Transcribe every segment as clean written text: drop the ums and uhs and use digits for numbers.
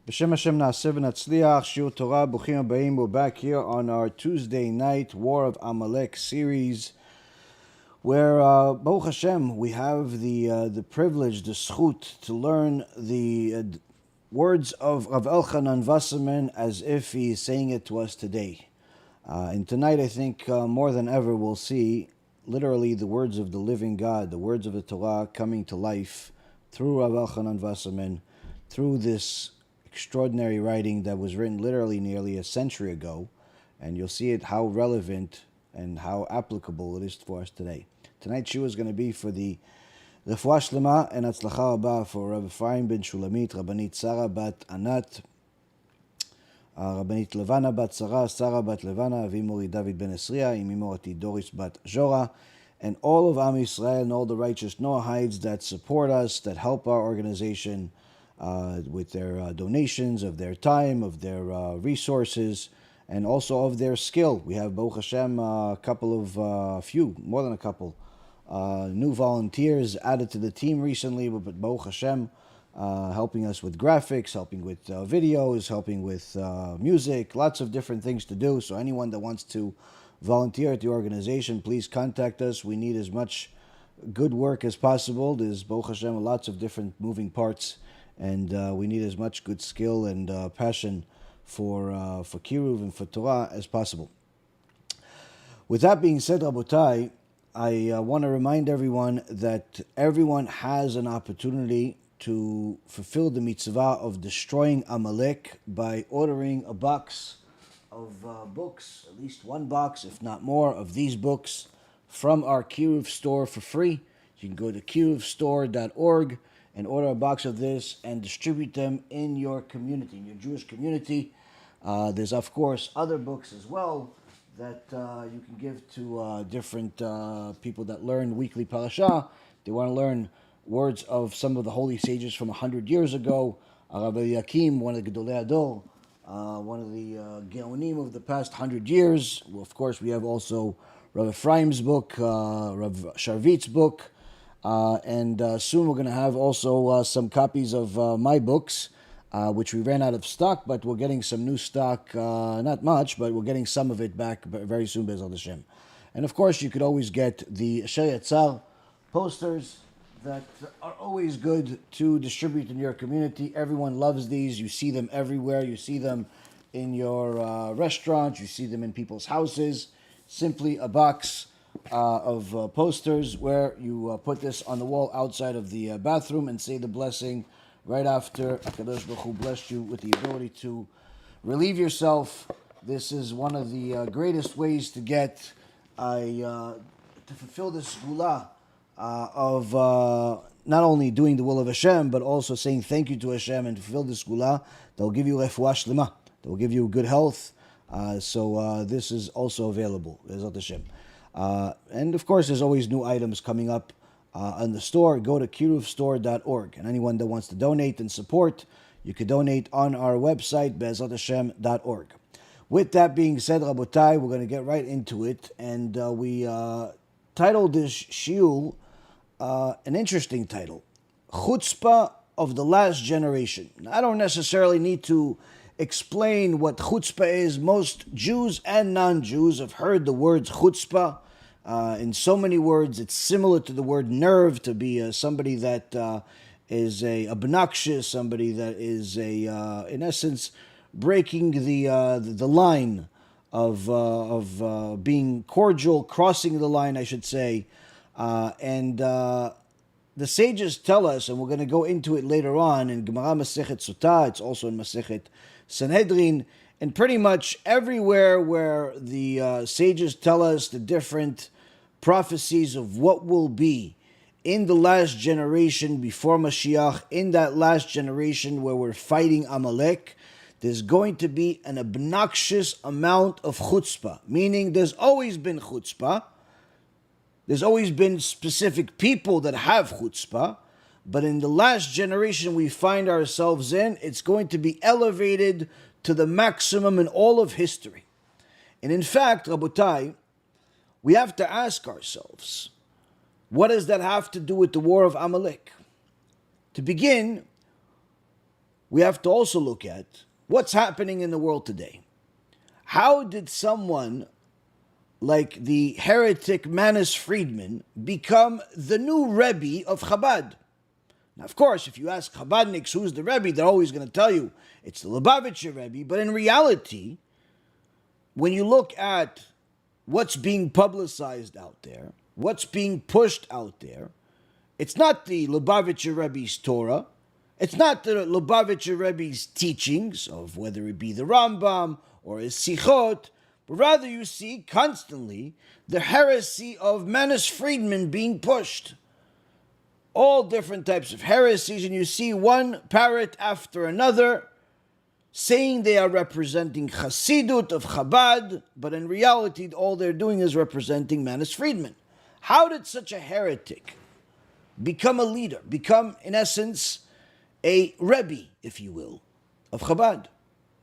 B'Shem Hashem Na'aseh v'Natzliach, Shiur Torah, Bruchim Habayim. We're back here on our Tuesday night War of Amalek series, where, Baruch Hashem, we have the privilege, the schut, to learn the words of Elchonon Wasserman as if he is saying it to us today. And tonight, I think, more than ever, we'll see literally the words of the living God, the words of the Torah coming to life through Elchonon Wasserman, through this extraordinary writing that was written literally nearly a century ago, and you'll see it how relevant and how applicable it is for us today. Tonight's shiur is going to be for the Refuah Shlema and Hatzlacha Rabba for Rabbi Efraim ben Shulamit, Rabbanit Sarah bat Anat, Rabbanit Levana bat Sarah, Sarah bat Levana, Avimori David ben Esriya, Imimorati Doris bat Jora, and all of Am Yisrael and all the righteous Noahides that support us, that help our organization with their donations, of their time, of their resources, and also of their skill. We have, Baruch Hashem, a couple of, more than a couple, new volunteers added to the team recently, but Baruch Hashem, helping us with graphics, helping with videos, helping with music, lots of different things to do. So anyone that wants to volunteer at the organization, please contact us. We need as much good work as possible. There's, Baruch Hashem, lots of different moving parts, and we need as much good skill and passion for Kiruv and for Torah as possible. With that being said, Rabotai, I want to remind everyone that everyone has an opportunity to fulfill the mitzvah of destroying Amalek by ordering a box of books, at least one box, if not more, of these books from our Kiruv store for free. You can go to kiruvstore.org and order a box of this and distribute them in your community, in your Jewish community. There's, of course, other books as well that you can give to different people that learn weekly parasha. They want to learn words of some of the holy sages from 100 years ago. Rabbi Yakim, one of the Gedolei Ador, one of the Geonim of the past 100 years. Well, of course, we have also Rabbi Efraim's book, Rabbi Sharvit's book, and soon we're going to have also some copies of my books, which we ran out of stock, but we're getting some new stock, not much, but we're getting some of it back very soon, BeEzrat HaShem. And of course, you could always get the Asher Yatzar posters that are always good to distribute in your community. Everyone loves these. You see them everywhere. You see them in your restaurants. You see them in people's houses. Simply a box of posters where you put this on the wall outside of the bathroom and say the blessing right after HaKadosh Baruch Hu blessed you with the ability to relieve yourself. This is one of the greatest ways to get to fulfill this gula of not only doing the will of Hashem, but also saying thank you to Hashem, and to fulfill this gula that will give you refuah shlema, that will give you good health. So this is also available, BeEzrat HaShem. And of course, there's always new items coming up in the store. Go to kiruvstore.org, and anyone that wants to donate and support, you can donate on our website, BeEzratHashem.org. With that being said, Rabotai, we're going to get right into it, and we titled this shiur an interesting title, Chutzpah of the Last Generation. Now, I don't necessarily need to explain what chutzpah is. Most Jews and non-Jews have heard the words chutzpah. In so many words, it's similar to the word nerve, to be somebody that is obnoxious, somebody that is in essence, breaking the line of being cordial, crossing the line, I should say. And the sages tell us, and we're going to go into it later on in Gemara Masechet Sotah. It's also in Masechet Sanhedrin, and pretty much everywhere where the sages tell us the different prophecies of what will be in the last generation before Mashiach, in that last generation where we're fighting Amalek, there's going to be an obnoxious amount of chutzpah, meaning there's always been chutzpah, there's always been specific people that have chutzpah, but in the last generation we find ourselves in, it's going to be elevated to the maximum in all of history. And in fact, Rabotai, we have to ask ourselves, what does that have to do with the war of Amalek? To begin, we have to also look at what's happening in the world today. How did someone like the heretic Manis Friedman become the new Rebbe of Chabad? Now, of course, if you ask Chabadniks who's the Rebbe, they're always going to tell you it's the Lubavitcher Rebbe. But in reality, when you look at what's being publicized out there, what's being pushed out there, it's not the Lubavitcher Rebbe's Torah, it's not the Lubavitcher Rebbe's teachings of whether it be the Rambam or his Sichot, but rather you see constantly the heresy of Manis Friedman being pushed. All different types of heresies, and you see one parrot after another saying they are representing Chassidut of Chabad, but in reality all they're doing is representing Manis Friedman. How did such a heretic become a leader, become in essence a Rebbe, if you will, of Chabad?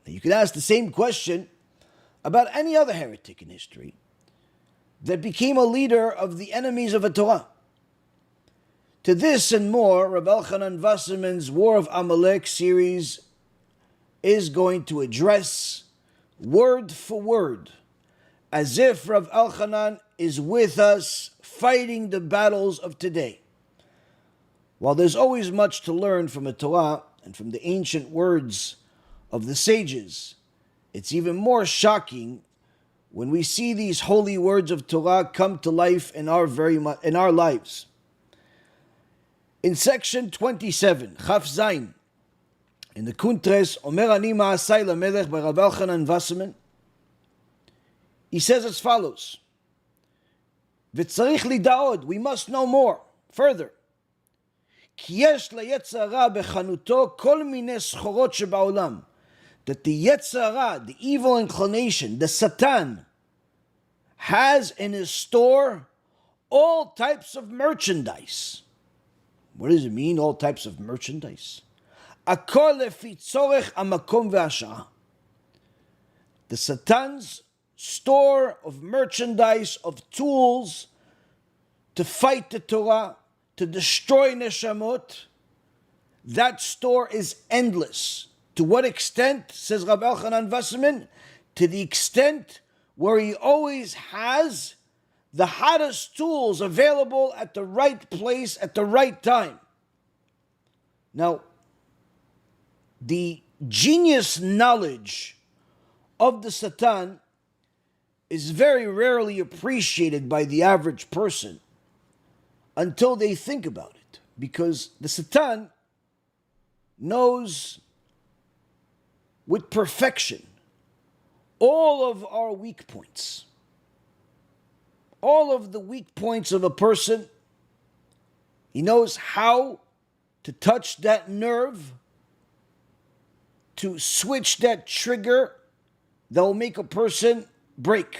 Now you can ask the same question about any other heretic in history that became a leader of the enemies of the Torah. To this and more, Rabbi Elchonon Wasserman's WarofAmalek series is going to address word for word, as if Rabbi Elchonon is with us fighting the battles of today. While there's always much to learn from the Torah and from the ancient words of the sages, it's even more shocking when we see these holy words of Torah come to life in our lives. In section 27, Chaf Zayin, in the Kuntres, Omer Ani Ma'asai Lamelech by Rabbi Elchonon Wasserman, he says as follows: V'tzarich lidaod, we must know more, further. Ki yesh la'yetzer hara bechanuto kol minei schorot sheba'olam, that the yetzer hara, the evil inclination, the Satan, has in his store all types of merchandise. What does it mean, all types of merchandise? Akol lefi tzorech hamakom ve'hasha'ah. The Satan's store of merchandise, of tools to fight the Torah, to destroy neshamot, that store is endless. To what extent, says Rabbi Elchonon Wasserman? To the extent where he always has the hottest tools available at the right place at the right time. Now, the genius knowledge of the Satan is very rarely appreciated by the average person until they think about it, because the Satan knows with perfection all of our weak points. All of the weak points of a person. He knows how to touch that nerve, to switch that trigger that will make a person break.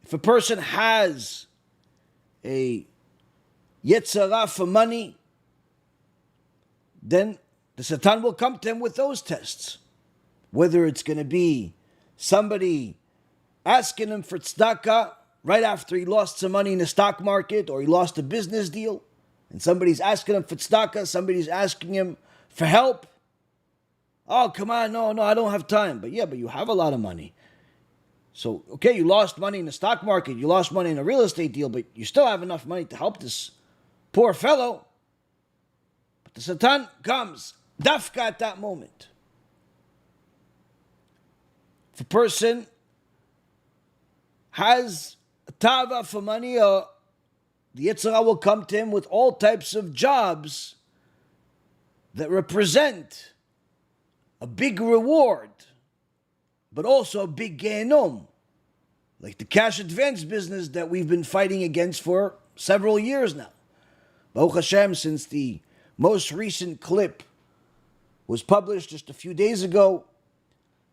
If a person has a yetzer hara for money, then the Satan will come to him with those tests. Whether it's going to be somebody asking him for tzedakah right after he lost some money in the stock market, or he lost a business deal, and somebody's asking him for tzedakah, somebody's asking him for help. Oh, come on, no, I don't have time. But you have a lot of money. So, okay, you lost money in the stock market, you lost money in a real estate deal, but you still have enough money to help this poor fellow. But the Satan comes, dafka at that moment. If a person has a tava for money, the yetzer hara will come to him with all types of jobs that represent a big reward, but also a big gehenom, like the cash advance business that we've been fighting against for several years now. Baruch Hashem, since the most recent clip was published just a few days ago,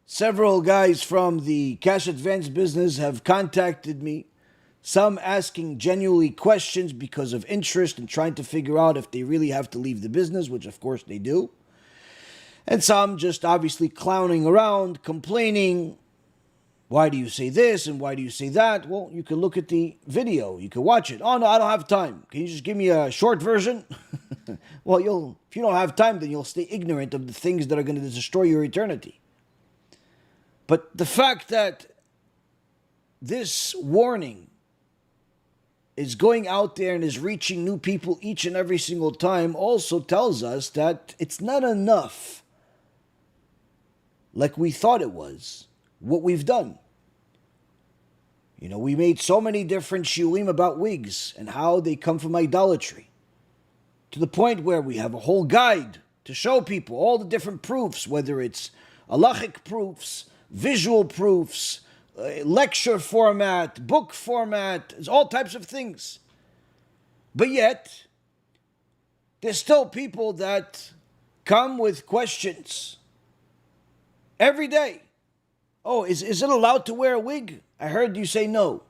several guys from the cash advance business have contacted me, some asking genuinely questions because of interest and trying to figure out if they really have to leave the business, which of course they do. And some just obviously clowning around, complaining. Why do you say this and why do you say that? Well, you can look at the video. You can watch it. Oh, no, I don't have time. Can you just give me a short version? Well, if you don't have time, then you'll stay ignorant of the things that are going to destroy your eternity. But the fact that this warning is going out there and is reaching new people each and every single time also tells us that it's not enough, like we thought it was, what we've done. You know, we made so many different shiurim about wigs and how they come from idolatry, to the point where we have a whole guide to show people all the different proofs, whether it's halachic proofs, visual proofs, lecture format, book format, there's all types of things. But yet, there's still people that come with questions every day. Oh, is it allowed to wear a wig? I heard you say no.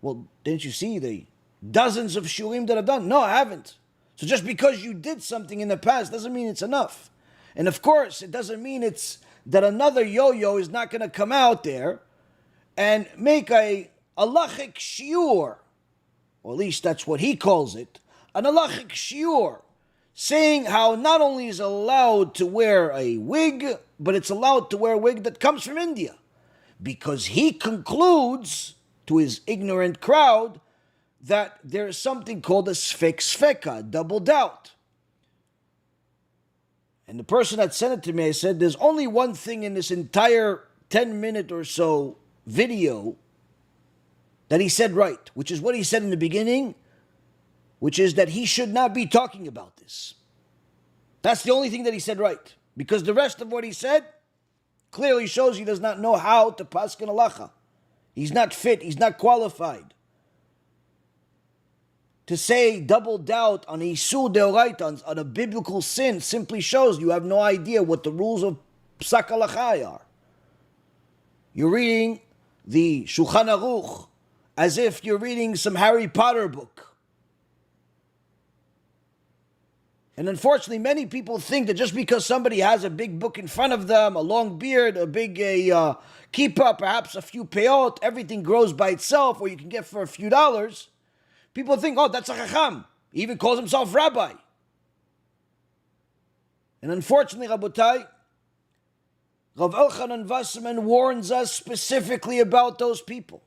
Well, didn't you see the dozens of shurim that I've done? No, I haven't. So just because you did something in the past doesn't mean it's enough. And of course, it doesn't mean it's that another yo-yo is not going to come out there and make a halachic shiur, or at least that's what he calls it, an halachic shiur, saying how not only is allowed to wear a wig, but it's allowed to wear a wig that comes from India. Because he concludes to his ignorant crowd that there is something called a sfek sfeka, double doubt. And the person that sent it to me, I said, there's only one thing in this entire 10-minute or so video that he said right, which is what he said in the beginning, which is that he should not be talking about this. That's the only thing that he said right. Because the rest of what he said clearly shows he does not know how to paskin halacha. He's not fit, he's not qualified. To say double doubt on a isur deoraita, on a biblical sin, simply shows you have no idea what the rules of psak halacha are. You're reading the Shulchan Aruch as if you're reading some Harry Potter book. And unfortunately, many people think that just because somebody has a big book in front of them, a long beard, a big kippah, perhaps a few peyot, everything grows by itself, or you can get for a few dollars, people think, oh, that's a chacham. He even calls himself Rabbi. And unfortunately, Rabotai, Rav Elchonon Wasserman warns us specifically about those people.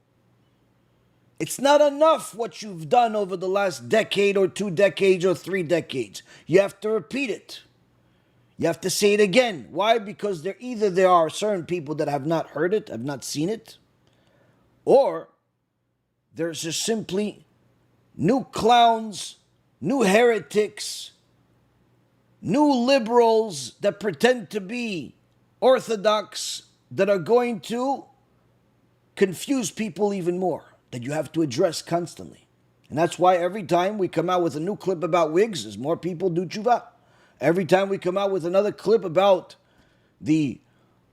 It's not enough what you've done over the last decade or 2 decades or 3 decades. You have to repeat it. You have to say it again. Why? Because there are certain people that have not heard it, have not seen it, or there's just simply new clowns, new heretics, new liberals that pretend to be Orthodox that are going to confuse people even more, that you have to address constantly. And that's why every time we come out with a new clip about wigs, as more people do tshuva. Every time we come out with another clip about the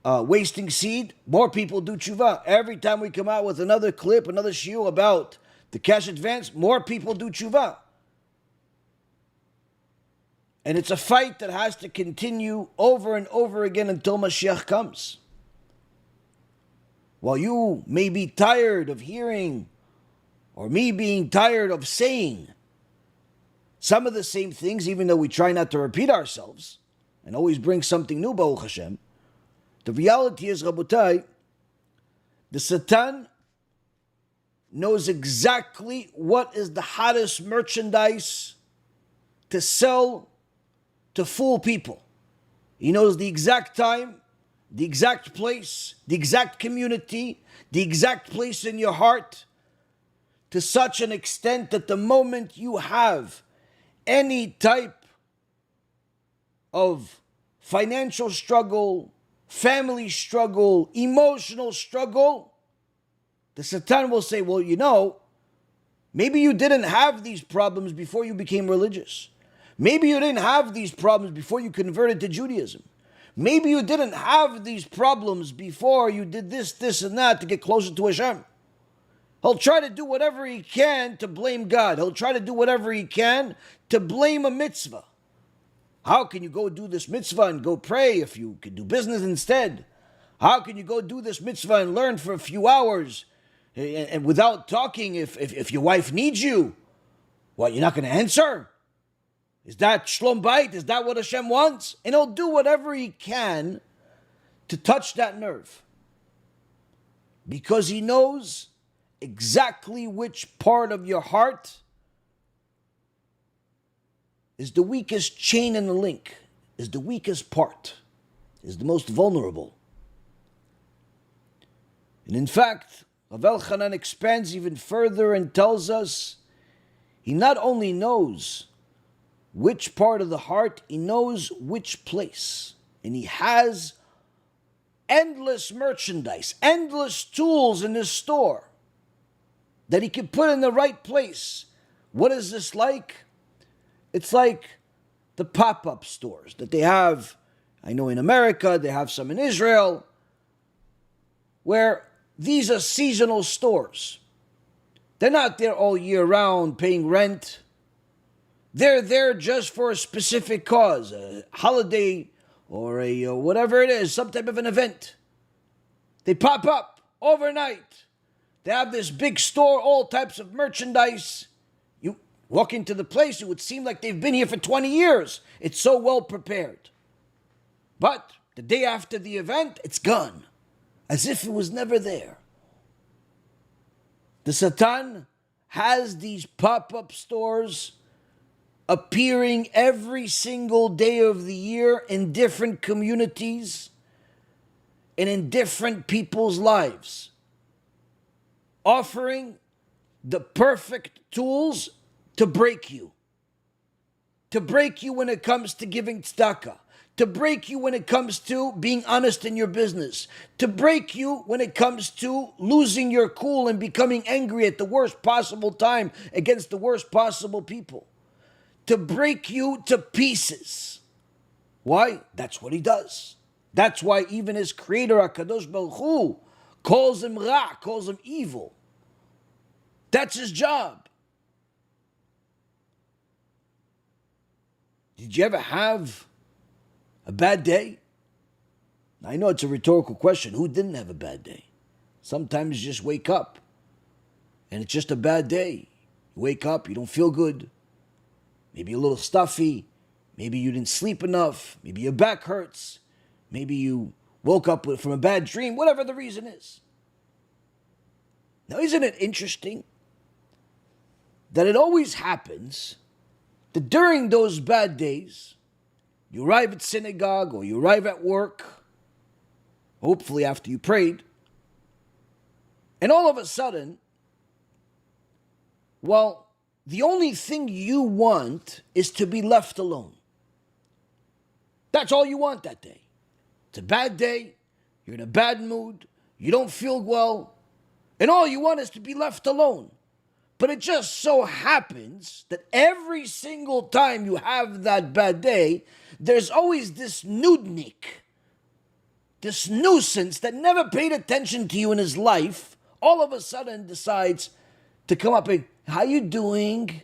wasting seed, more people do tshuva. Every time we come out with another clip, another shiur about the cash advance, more people do tshuva. And it's a fight that has to continue over and over again until Mashiach comes. While you may be tired of hearing, or me being tired of saying, some of the same things, even though we try not to repeat ourselves, and always bring something new, Baruch Hashem, the reality is, Rabotai, the Satan knows exactly what is the hottest merchandise to sell to fool people. He knows the exact time, the exact place, the exact community, the exact place in your heart, to such an extent that the moment you have any type of financial struggle, family struggle, emotional struggle, the Satan will say, well, you know, maybe you didn't have these problems before you became religious. Maybe you didn't have these problems before you converted to Judaism. Maybe you didn't have these problems before you did this, and that to get closer to Hashem. He'll try to do whatever he can to blame God. He'll try to do whatever he can to blame a mitzvah. How can you go do this mitzvah and go pray if you can do business instead? How can you go do this mitzvah and learn for a few hours and without talking if your wife needs you? What, you're not going to answer? Is that shlom bayit? Is that what Hashem wants? And he'll do whatever he can to touch that nerve. Because he knows exactly which part of your heart is the weakest chain in the link, is the weakest part, is the most vulnerable. And in fact, Elchonon expands even further and tells us he not only knows which part of the heart, he knows which place. And he has endless merchandise, endless tools in his store that he can put in the right place. What is this like? It's like the pop-up stores that they have, I know in America, they have some in Israel, where these are seasonal stores. They're not there all year round paying rent. They're there just for a specific cause, a holiday or a whatever it is, some type of an event. They pop up overnight. They have this big store, all types of merchandise. You walk into the place, it would seem like they've been here for 20 years. It's so well prepared. But the day after the event, it's gone, as if it was never there. The Satan has these pop-up stores appearing every single day of the year in different communities and in different people's lives, offering the perfect tools to break you when it comes to giving tzedakah, to break you when it comes to being honest in your business, to break you when it comes to losing your cool and becoming angry at the worst possible time against the worst possible people, to break you to pieces. Why? That's what he does. That's why even his creator, HaKadosh Baruch Hu, calls him Ra, calls him evil. That's his job. Did you ever have a bad day? I know it's a rhetorical question. Who didn't have a bad day? Sometimes you just wake up and it's just a bad day. You wake up, you don't feel good. Maybe a little stuffy. Maybe you didn't sleep enough. Maybe your back hurts. Maybe you woke up from a bad dream. Whatever the reason is. Now, isn't it interesting that it always happens that during those bad days, you arrive at synagogue or you arrive at work, hopefully after you prayed, and all of a sudden, well, the only thing you want is to be left alone. That's all you want that day. It's a bad day, you're in a bad mood, you don't feel well, and all you want is to be left alone. But it just so happens that every single time you have that bad day, there's always this nudnik, this nuisance that never paid attention to you in his life, all of a sudden decides to come up and, how you doing?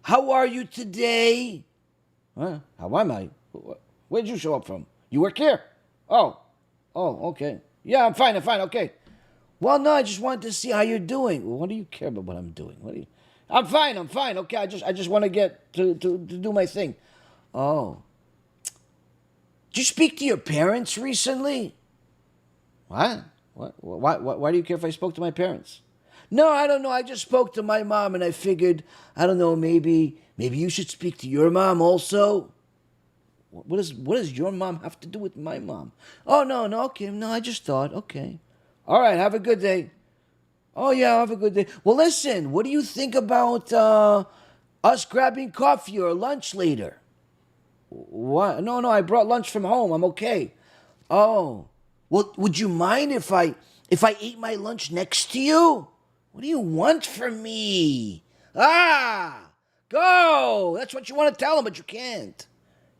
How are you today? Huh? How am I? Where'd you show up from? You work here? Oh, okay. Yeah, I'm fine, okay. Well, no, I just wanted to see how you're doing. Well, what do you care about what I'm doing? I'm fine, okay. I just want to get to do my thing. Oh. Did you speak to your parents recently? What? Why do you care if I spoke to my parents? No, I don't know. I just spoke to my mom and I figured, I don't know, maybe you should speak to your mom also. What does your mom have to do with my mom? Oh, no, okay. No, I just thought, okay. All right, have a good day. Oh, yeah, have a good day. Well, listen, what do you think about us grabbing coffee or lunch later? What? No, I brought lunch from home. I'm okay. Oh, well, would you mind if I ate my lunch next to you? What do you want from me? Go! That's what you want to tell him, but you can't.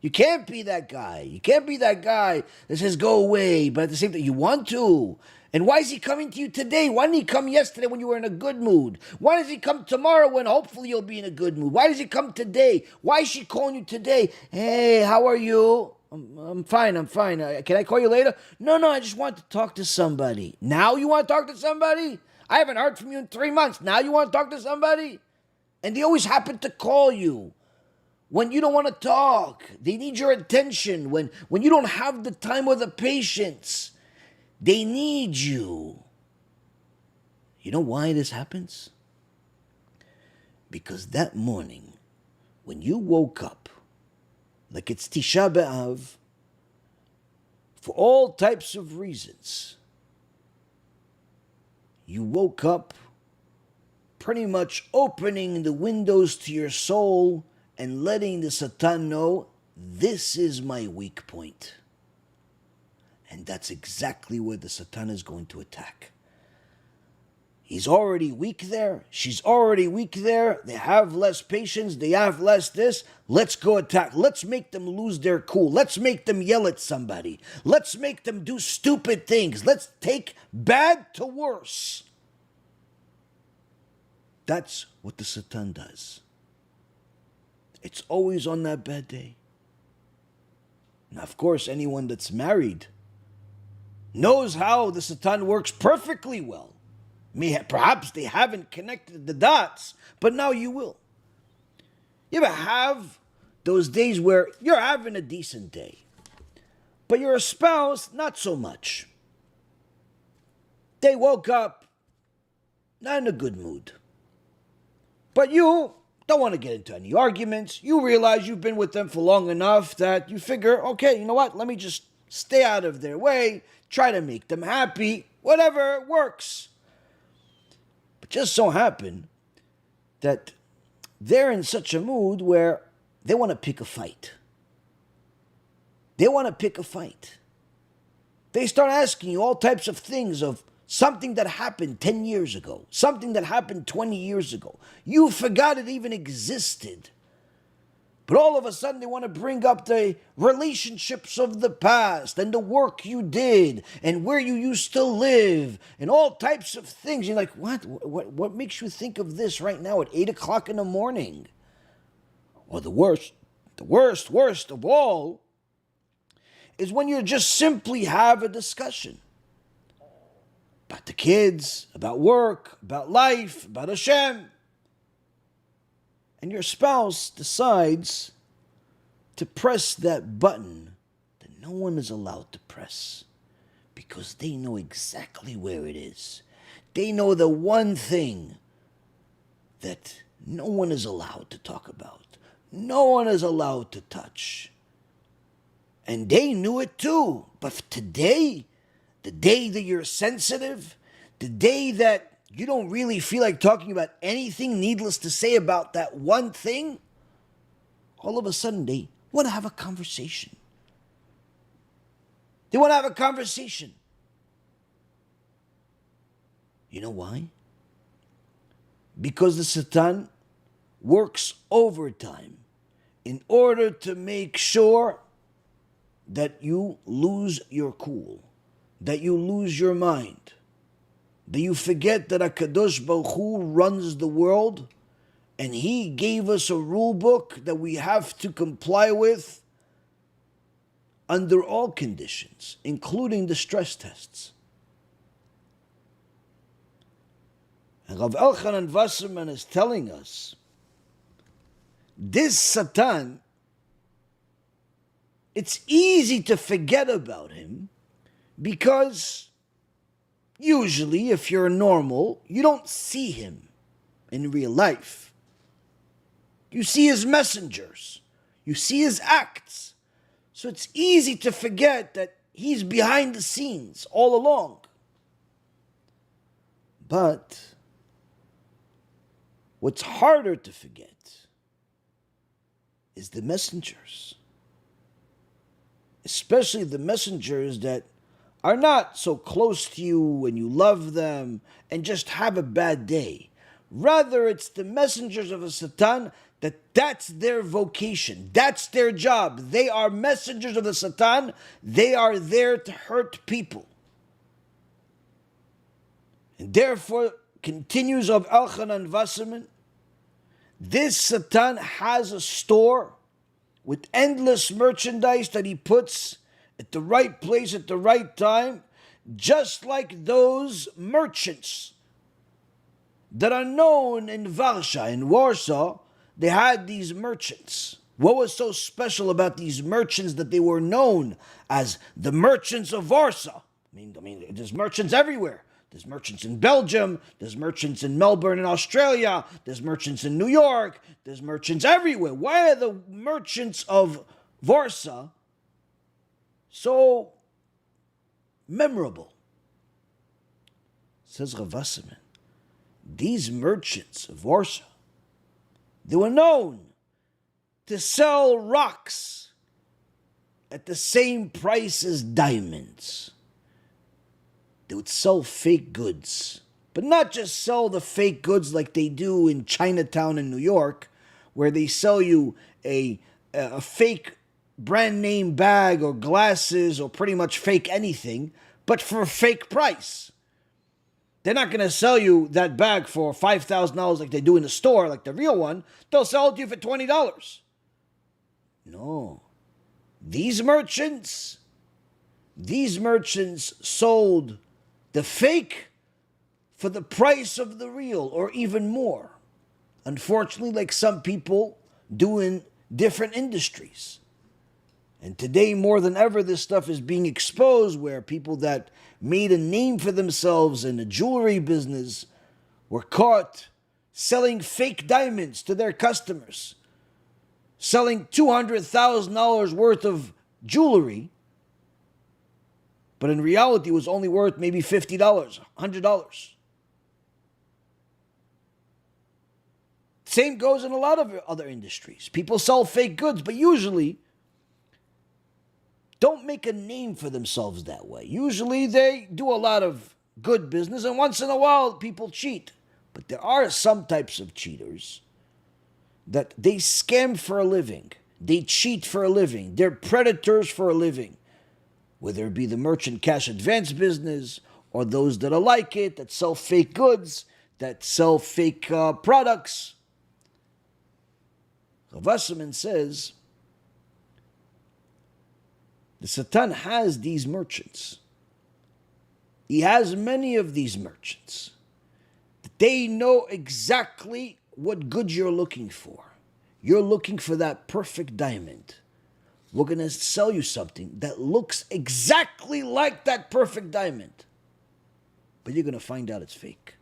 You can't be that guy. You can't be that guy that says, go away, but at the same time, you want to. And why is he coming to you today? Why didn't he come yesterday when you were in a good mood? Why does he come tomorrow when hopefully you'll be in a good mood? Why does he come today? Why is she calling you today? Hey, how are you? I'm fine. Can I call you later? No, I just want to talk to somebody. Now you want to talk to somebody? I haven't heard from you in 3 months. Now you want to talk to somebody? And they always happen to call you when you don't want to talk. They need your attention. When you don't have the time or the patience, they need you. You know why this happens? Because that morning, when you woke up, like it's Tisha B'Av, for all types of reasons, you woke up pretty much opening the windows to your soul and letting the Satan know, this is my weak point. And that's exactly where the Satan is going to attack. He's already weak there. She's already weak there. They have less patience. They have less this. Let's go attack. Let's make them lose their cool. Let's make them yell at somebody. Let's make them do stupid things. Let's take bad to worse. That's what the Satan does. It's always on that bad day. Now, of course, anyone that's married knows how the Satan works perfectly well. Perhaps they haven't connected the dots, but now you will. You ever have those days where you're having a decent day, but your spouse, not so much? They woke up not in a good mood. But you don't want to get into any arguments. You realize you've been with them for long enough that you figure, okay, you know what? Let me just stay out of their way, try to make them happy, whatever works. But just so happen that they're in such a mood where they want to pick a fight. They want to pick a fight. They start asking you all types of things of something that happened 10 years ago, something that happened 20 years ago. You forgot it even existed. But all of a sudden they want to bring up the relationships of the past and the work you did and where you used to live and all types of things. You're like, what makes you think of this right now at 8 o'clock in the morning? Or the worst of all is when you just simply have a discussion about the kids, about work, about life, about Hashem. And your spouse decides to press that button that no one is allowed to press because they know exactly where it is. They know the one thing that no one is allowed to talk about. No one is allowed to touch. And they knew it too. But today, the day that you're sensitive, the day that you don't really feel like talking about anything needless to say about that one thing, all of a sudden they want to have a conversation. They want to have a conversation. You know why? Because the Satan works overtime in order to make sure that you lose your cool, that you lose your mind, that you forget that HaKadosh Baruch Hu runs the world and He gave us a rule book that we have to comply with under all conditions, including the stress tests. And Rav Elchonon Wasserman is telling us, this Satan, it's easy to forget about him because usually, if you're normal, you don't see him in real life. You see his messengers. You see his acts. So it's easy to forget that he's behind the scenes all along. But what's harder to forget is the messengers. Especially the messengers that are not so close to you and you love them and just have a bad day. Rather, it's the messengers of the Satan that's their vocation. That's their job. They are messengers of the Satan. They are there to hurt people. And therefore, continues of Elchonon Wasserman, this Satan has a store with endless merchandise that he puts at the right place at the right time, just like those merchants that are known in Warsaw. In Warsaw, they had these merchants. What was so special about these merchants that they were known as the merchants of Warsaw? I mean, there's merchants everywhere. There's merchants in Belgium, there's merchants in Melbourne in Australia, there's merchants in New York, there's merchants everywhere. Why are the merchants of Warsaw so memorable? Says Rav Wasserman, these merchants of Warsaw, they were known to sell rocks at the same price as diamonds. They would sell fake goods, but not just sell the fake goods like they do in Chinatown in New York, where they sell you a fake brand name bag or glasses or pretty much fake anything, but for a fake price. They're not going to sell you that bag for $5,000 like they do in the store, like the real one. They'll sell it to you for $20. No. These merchants sold the fake for the price of the real, or even more. Unfortunately, like some people do in different industries. And today, more than ever, this stuff is being exposed, where people that made a name for themselves in the jewelry business were caught selling fake diamonds to their customers, selling $200,000 worth of jewelry, but in reality it was only worth maybe $50, $100. Same goes in a lot of other industries. People sell fake goods, but usually don't make a name for themselves that way. Usually they do a lot of good business, and once in a while people cheat. But there are some types of cheaters that they scam for a living. They cheat for a living. They're predators for a living. Whether it be the merchant cash advance business or those that are like it, that sell fake goods, that sell fake products. Rav Wasserman says, the Satan has these merchants. He has many of these merchants. They know exactly what goods you're looking for. You're looking for that perfect diamond. We're going to sell you something that looks exactly like that perfect diamond. But you're going to find out it's fake.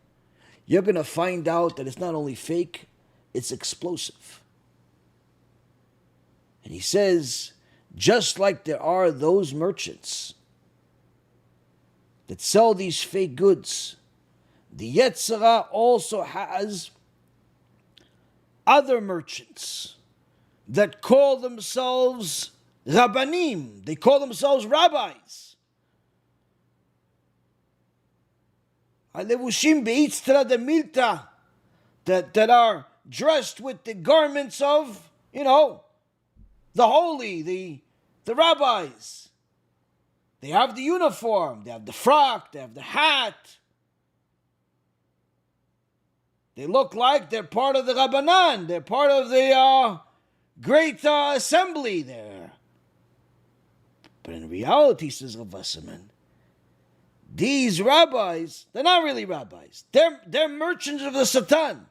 You're going to find out that it's not only fake, it's explosive. And he says, just like there are those merchants that sell these fake goods, the Yetzer Hara also has other merchants that call themselves Rabbanim. They call themselves rabbis. Alevushim be'iztra de milta, that are dressed with the garments of, the holy, the rabbis. They have the uniform, they have the frock, they have the hat. They look like they're part of the Rabbanan, they're part of the great assembly there. But in reality, says Rav Wasserman, these rabbis, they're not really rabbis. They're merchants of the Satan.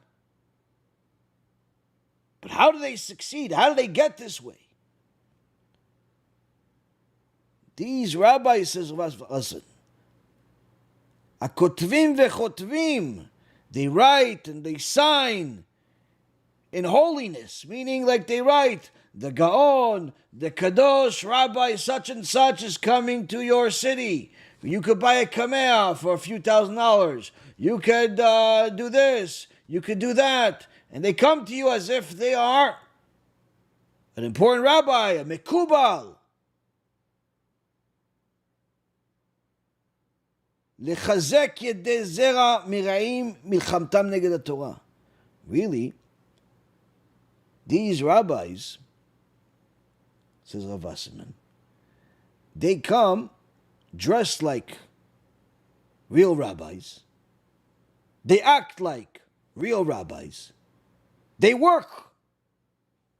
But how do they succeed? How do they get this way? These rabbis, says Rav Wasserman, Akotvim vechotvim, they write and they sign in holiness, meaning like they write, the Gaon, the Kadosh Rabbi such and such is coming to your city. You could buy a kameh for a few $1,000s. You could do this. You could do that. And they come to you as if they are an important rabbi, a mekubal. לחזק ידי זרע מרעים מלחמתם נגד התורה. Really, these rabbis, says Rav Wasserman, they come dressed like real rabbis. They act like real rabbis. They work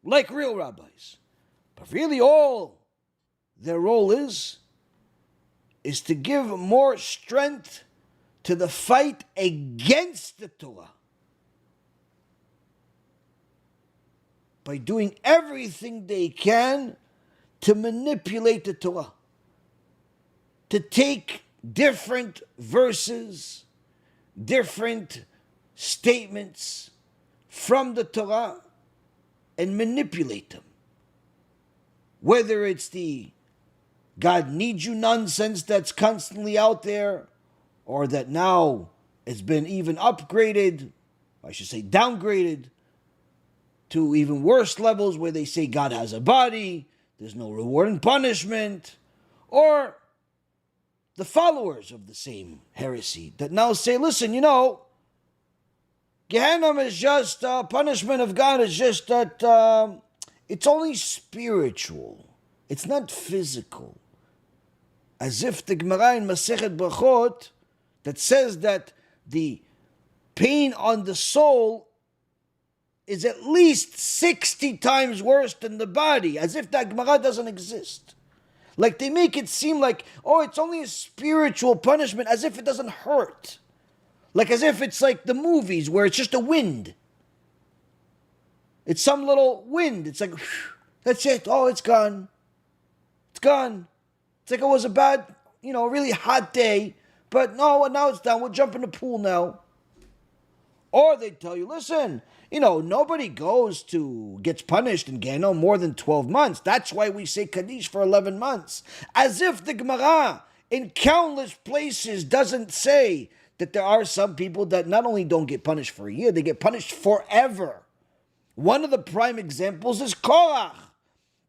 like real rabbis. But really all their role is to give more strength to the fight against the Torah by doing everything they can to manipulate the Torah, to take different verses, different statements from the Torah and manipulate them. Whether it's the God needs you nonsense that's constantly out there, or that now it's been even upgraded, I should say downgraded, to even worse levels where they say God has a body, there's no reward and punishment, or the followers of the same heresy that now say, listen, Gehenna is just punishment of God, is just that it's only spiritual, it's not physical. As if the Gemara in Masechet Brachot that says that the pain on the soul is at least 60 times worse than the body, as if that Gemara doesn't exist. Like they make it seem like, it's only a spiritual punishment, as if it doesn't hurt. Like as if it's like the movies where it's just a wind. It's some little wind. It's like, that's it. Oh, it's gone. It's gone. It's like it was a bad, really hot day, but no, now it's done. We'll jump in the pool now. Or they tell you, listen, nobody gets punished in Gehenna more than 12 months. That's why we say Kaddish for 11 months. As if the Gemara in countless places doesn't say that there are some people that not only don't get punished for a year, they get punished forever. One of the prime examples is Korach.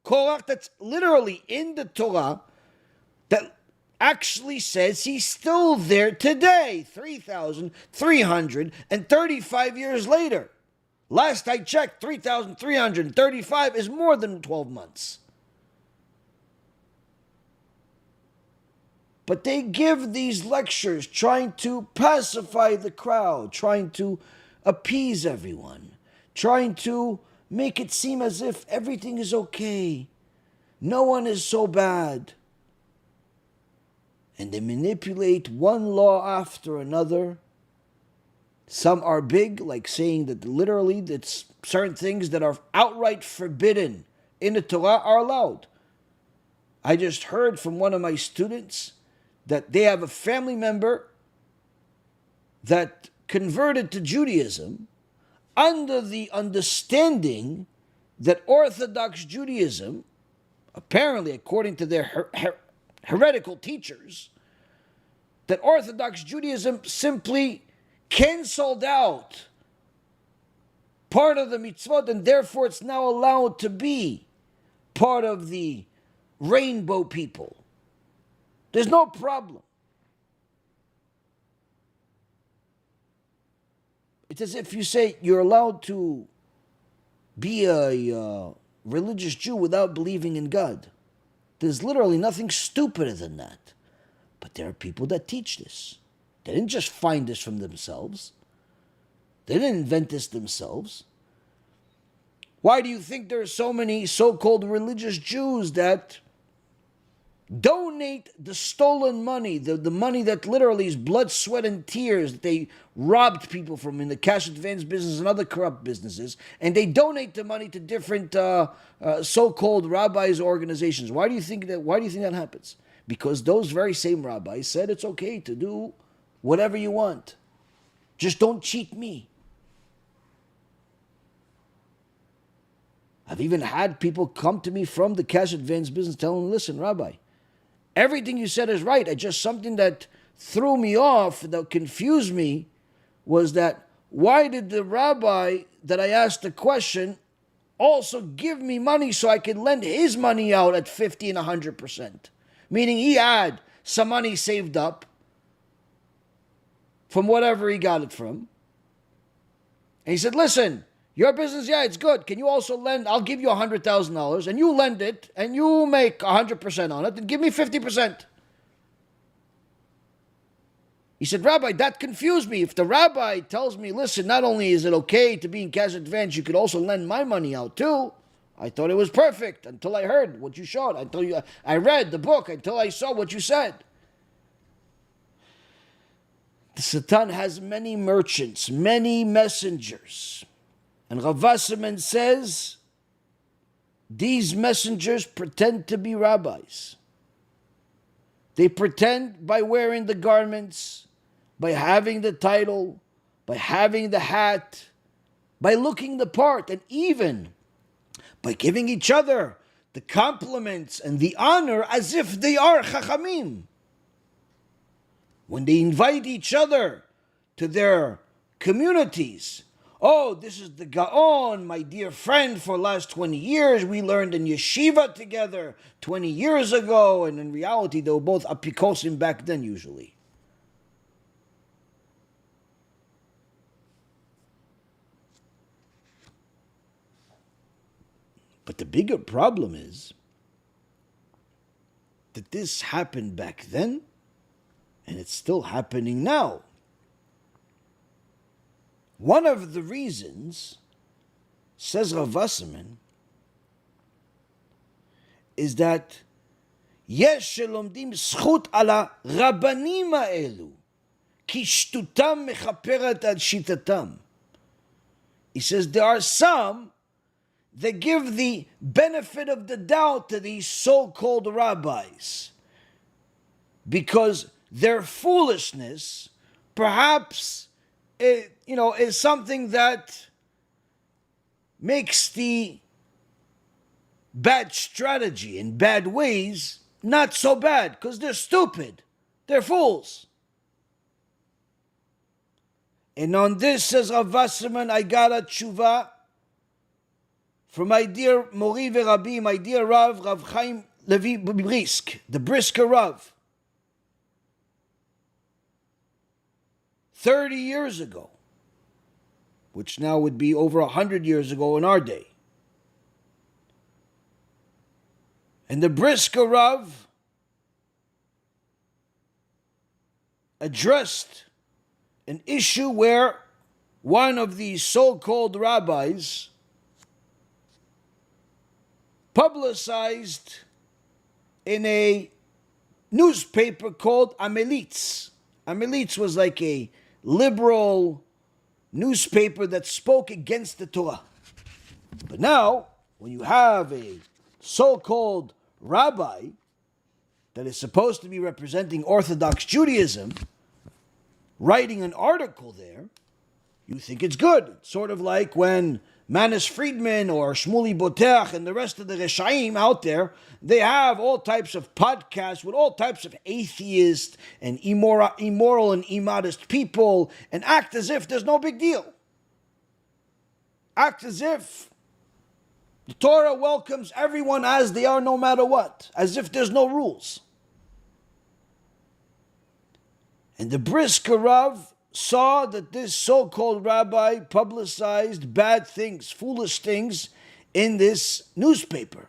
Korach that's literally in the Torah that actually says he's still there today, 3,335 years later. Last I checked, 3,335 is more than 12 months. But they give these lectures trying to pacify the crowd, trying to appease everyone, trying to make it seem as if everything is okay. No one is so bad. And they manipulate one law after another. Some are big, like saying that literally that certain things that are outright forbidden in the Torah are allowed. I just heard from one of my students that they have a family member that converted to Judaism under the understanding that Orthodox Judaism, apparently according to their heretical teachers, that Orthodox Judaism simply canceled out part of the mitzvot, and therefore it's now allowed to be part of the rainbow people. There's no problem. It's as if you say you're allowed to be a religious Jew without believing in God. There's literally nothing stupider than that. But there are people that teach this. They didn't just find this from themselves. They didn't invent this themselves. Why do you think there are so many so-called religious Jews that donate the stolen money, the money that literally is blood, sweat, and tears that they robbed people from in the cash advance business and other corrupt businesses, and they donate the money to different so-called rabbis or organizations? Why do you think that happens? Because those very same rabbis said it's okay to do whatever you want. Just don't cheat me. I've even had people come to me from the cash advance business telling me, listen, Rabbi, everything you said is right. Just something that threw me off, that confused me, was that why did the rabbi that I asked the question also give me money so I could lend his money out at 50 and 100%? Meaning he had some money saved up from whatever he got it from. And he said, listen, your business, yeah, it's good. Can you also lend? I'll give you $100,000 and you lend it and you make 100% on it and give me 50%. He said, Rabbi, that confused me. If the rabbi tells me, listen, not only is it okay to be in cash advance, you could also lend my money out too. I thought it was perfect until I heard what you showed. I read the book until I saw what you said. The Satan has many merchants, many messengers. And Rav Wasserman says, these messengers pretend to be rabbis. They pretend by wearing the garments, by having the title, by having the hat, by looking the part, and even by giving each other the compliments and the honor as if they are chachamim. When they invite each other to their communities, oh, this is the Gaon, my dear friend for the last 20 years. We learned in yeshiva together 20 years ago. And in reality, they were both apikosim back then usually. But the bigger problem is that this happened back then, and it's still happening now. One of the reasons, says Rav Wasserman, is that יש שלומדים זכות על הרבנים האלו, כי שטותם מכפרת על שיטתם. He says there are some that give the benefit of the doubt to these so-called rabbis, because their foolishness perhaps is something that makes the bad strategy and bad ways not so bad, because they're stupid, they're fools. And on this, says Rav Wasserman, I got a tshuva from my dear Mori Rabbi, my dear Rav Chaim Levi Brisker, the Brisker Rav, 30 years ago, which now would be over 100 years ago in our day. And the Brisker Rav addressed an issue where one of these so-called rabbis publicized in a newspaper called Amalek. Amalek was like a liberal newspaper that spoke against the Torah. But now, when you have a so-called rabbi that is supposed to be representing Orthodox Judaism writing an article there, you think it's good. It's sort of like when Manis Friedman or Shmuley Boteach and the rest of the Reshaim out there, they have all types of podcasts with all types of atheists and immoral and immodest people, and act as if there's no big deal. Act as if the Torah welcomes everyone as they are no matter what, as if there's no rules. And the Brisker Rav saw that this so-called rabbi publicized bad things, foolish things in this newspaper.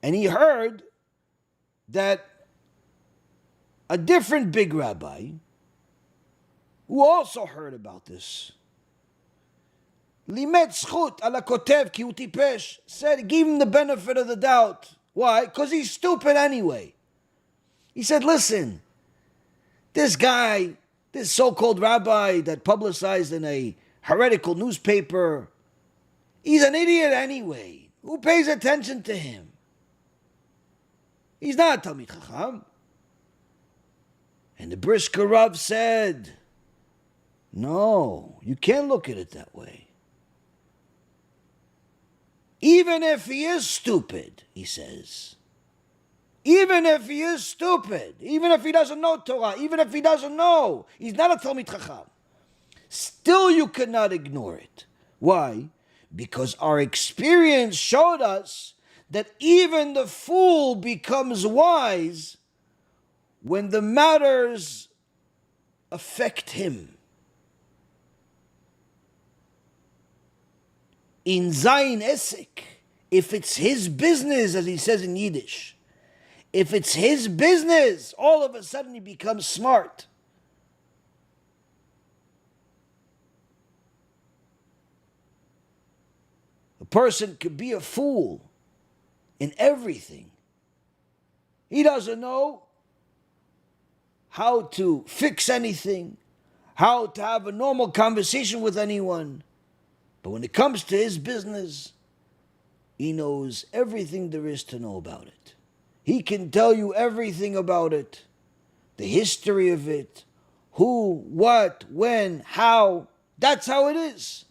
And he heard that a different big rabbi, who also heard about this, limet zchut ala kotev ki hu tipesh, said, give him the benefit of the doubt. Why? Because he's stupid anyway. He said, listen, this guy, this so-called rabbi that publicized in a heretical newspaper, he's an idiot anyway. Who pays attention to him? He's not a Talmid Chacham. And the Brisker Rav said, no, you can't look at it that way. Even if he is stupid, he says, even if he is stupid, even if he doesn't know Torah, even if he doesn't know, he's not a Talmid Chacham, still you cannot ignore it. Why? Because our experience showed us that even the fool becomes wise when the matters affect him. In Zayin Esek, if it's his business, as he says in Yiddish, if it's his business, all of a sudden he becomes smart. person could be a fool in everything. He doesn't know how to fix anything, how to have a normal conversation with anyone. But when it comes to his business, he knows everything there is to know about it. He can tell you everything about it, the history of it, who, what, when, how. That's how it is.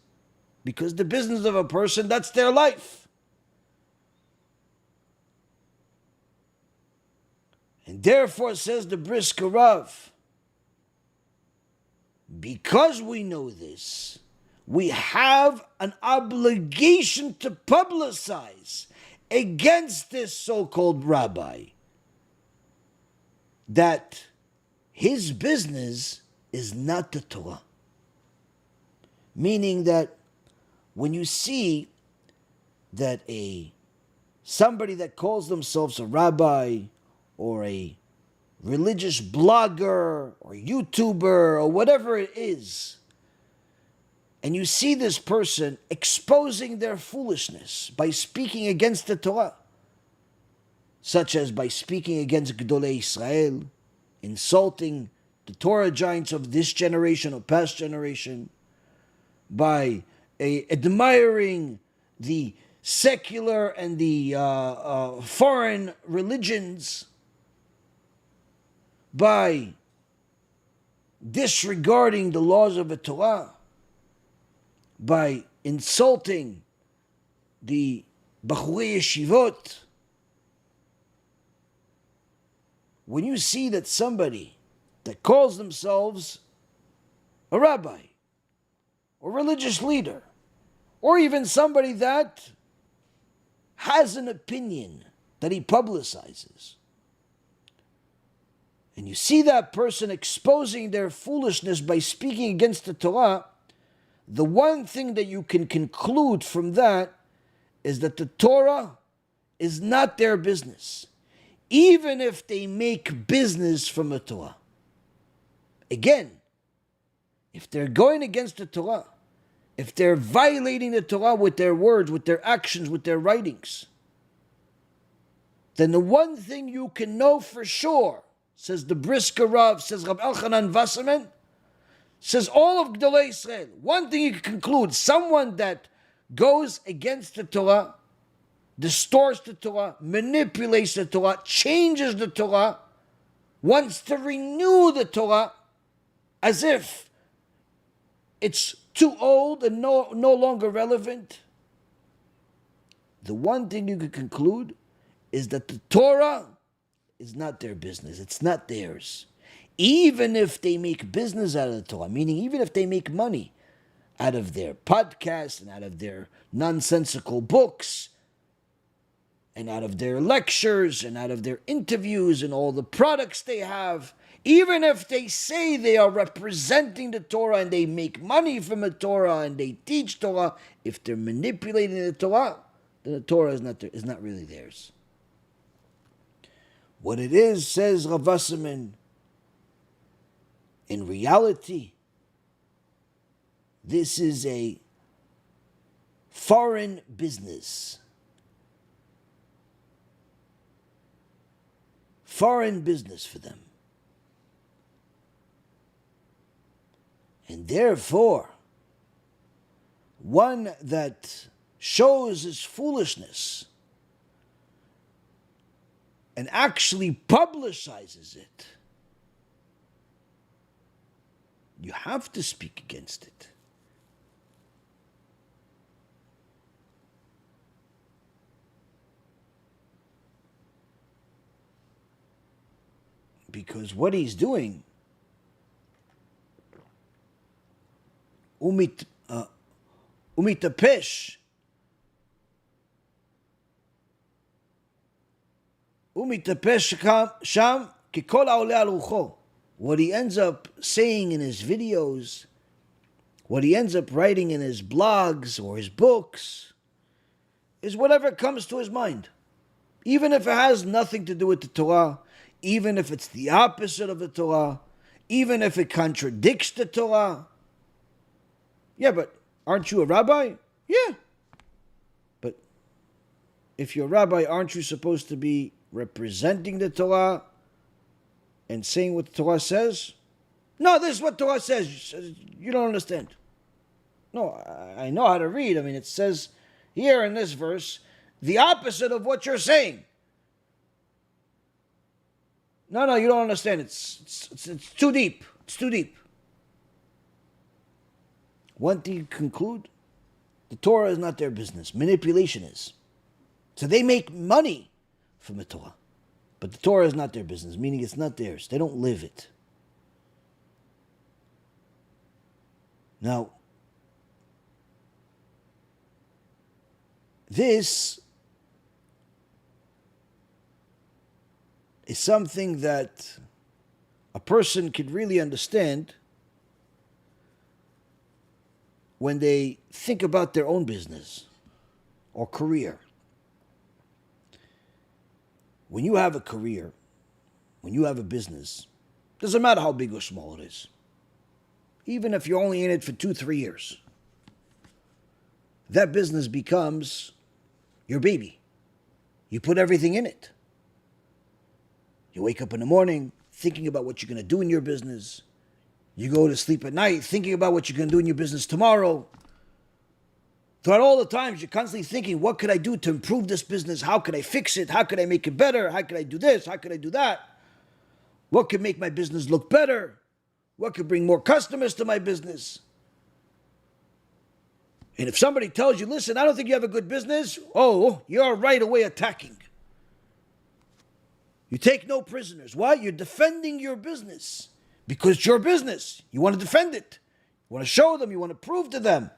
Because the business of a person, that's their life. And therefore, says the Brisker Rav, because we know this, we have an obligation to publicize against this so-called rabbi that his business is not the Torah. Meaning that when you see that somebody that calls themselves a rabbi or a religious blogger or YouTuber or whatever it is, and you see this person exposing their foolishness by speaking against the Torah, such as by speaking against Gedolei Yisrael, insulting the Torah giants of this generation or past generation, by admiring the secular and the foreign religions, by disregarding the laws of the Torah, by insulting the Bachurei Yeshivot. When you see that somebody that calls themselves a rabbi, or religious leader, or even somebody that has an opinion that he publicizes, and you see that person exposing their foolishness by speaking against the Torah, the one thing that you can conclude from that is that the Torah is not their business, even if they make business from the Torah. Again, if they're going against the Torah, if they're violating the Torah with their words, with their actions, with their writings, then the one thing you can know for sure, says the Brisker Rav, says Rabbi Elchonon Wasserman, says all of Gedolei Yisrael, one thing you can conclude, someone that goes against the Torah, distorts the Torah, manipulates the Torah, changes the Torah, wants to renew the Torah as if it's too old and no longer relevant. The one thing you can conclude is that the Torah is not their business. It's not theirs. Even if they make business out of the Torah, meaning even if they make money out of their podcasts and out of their nonsensical books and out of their lectures and out of their interviews and all the products they have, even if they say they are representing the Torah and they make money from the Torah and they teach Torah, if they're manipulating the Torah, then the Torah is not really theirs. What it is, says Rav Wasserman, in reality, this is a foreign business. Foreign business for them. And therefore, one that shows his foolishness and actually publicizes it, you have to speak against it. Because what he's doing, umitapesh, sham kikol haoleh al rucho. What he ends up saying in his videos, what he ends up writing in his blogs or his books, is whatever comes to his mind. Even if it has nothing to do with the Torah, even if it's the opposite of the Torah, even if it contradicts the Torah. Yeah, but aren't you a rabbi? Yeah. if you're a rabbi, aren't you supposed to be representing the Torah and saying what the Torah says? No, this is what Torah says. You don't understand. No, I know how to read. I mean, it says here in this verse the opposite of what you're saying. No, you don't understand. It's too deep. It's too deep. One thing to conclude, the Torah is not their business. Manipulation is. So they make money from the Torah. But the Torah is not their business, meaning it's not theirs. They don't live it. Now, this is something that a person could really understand when they think about their own business or career. When you have a career, when you have a business, doesn't matter how big or small it is. Even if you're only in it for 2-3 years, that business becomes your baby. You put everything in it. You wake up in the morning thinking about what you're going to do in your business. You go to sleep at night thinking about what you're going to do in your business tomorrow. Throughout all the times, you're constantly thinking, what could I do to improve this business? How could I fix it? How could I make it better? How could I do this? How could I do that? What could make my business look better? What could bring more customers to my business? And if somebody tells you, listen, I don't think you have a good business, you're right away attacking. You take no prisoners. Why? You're defending your business. Because it's your business. You want to defend it. You want to show them. You want to prove to them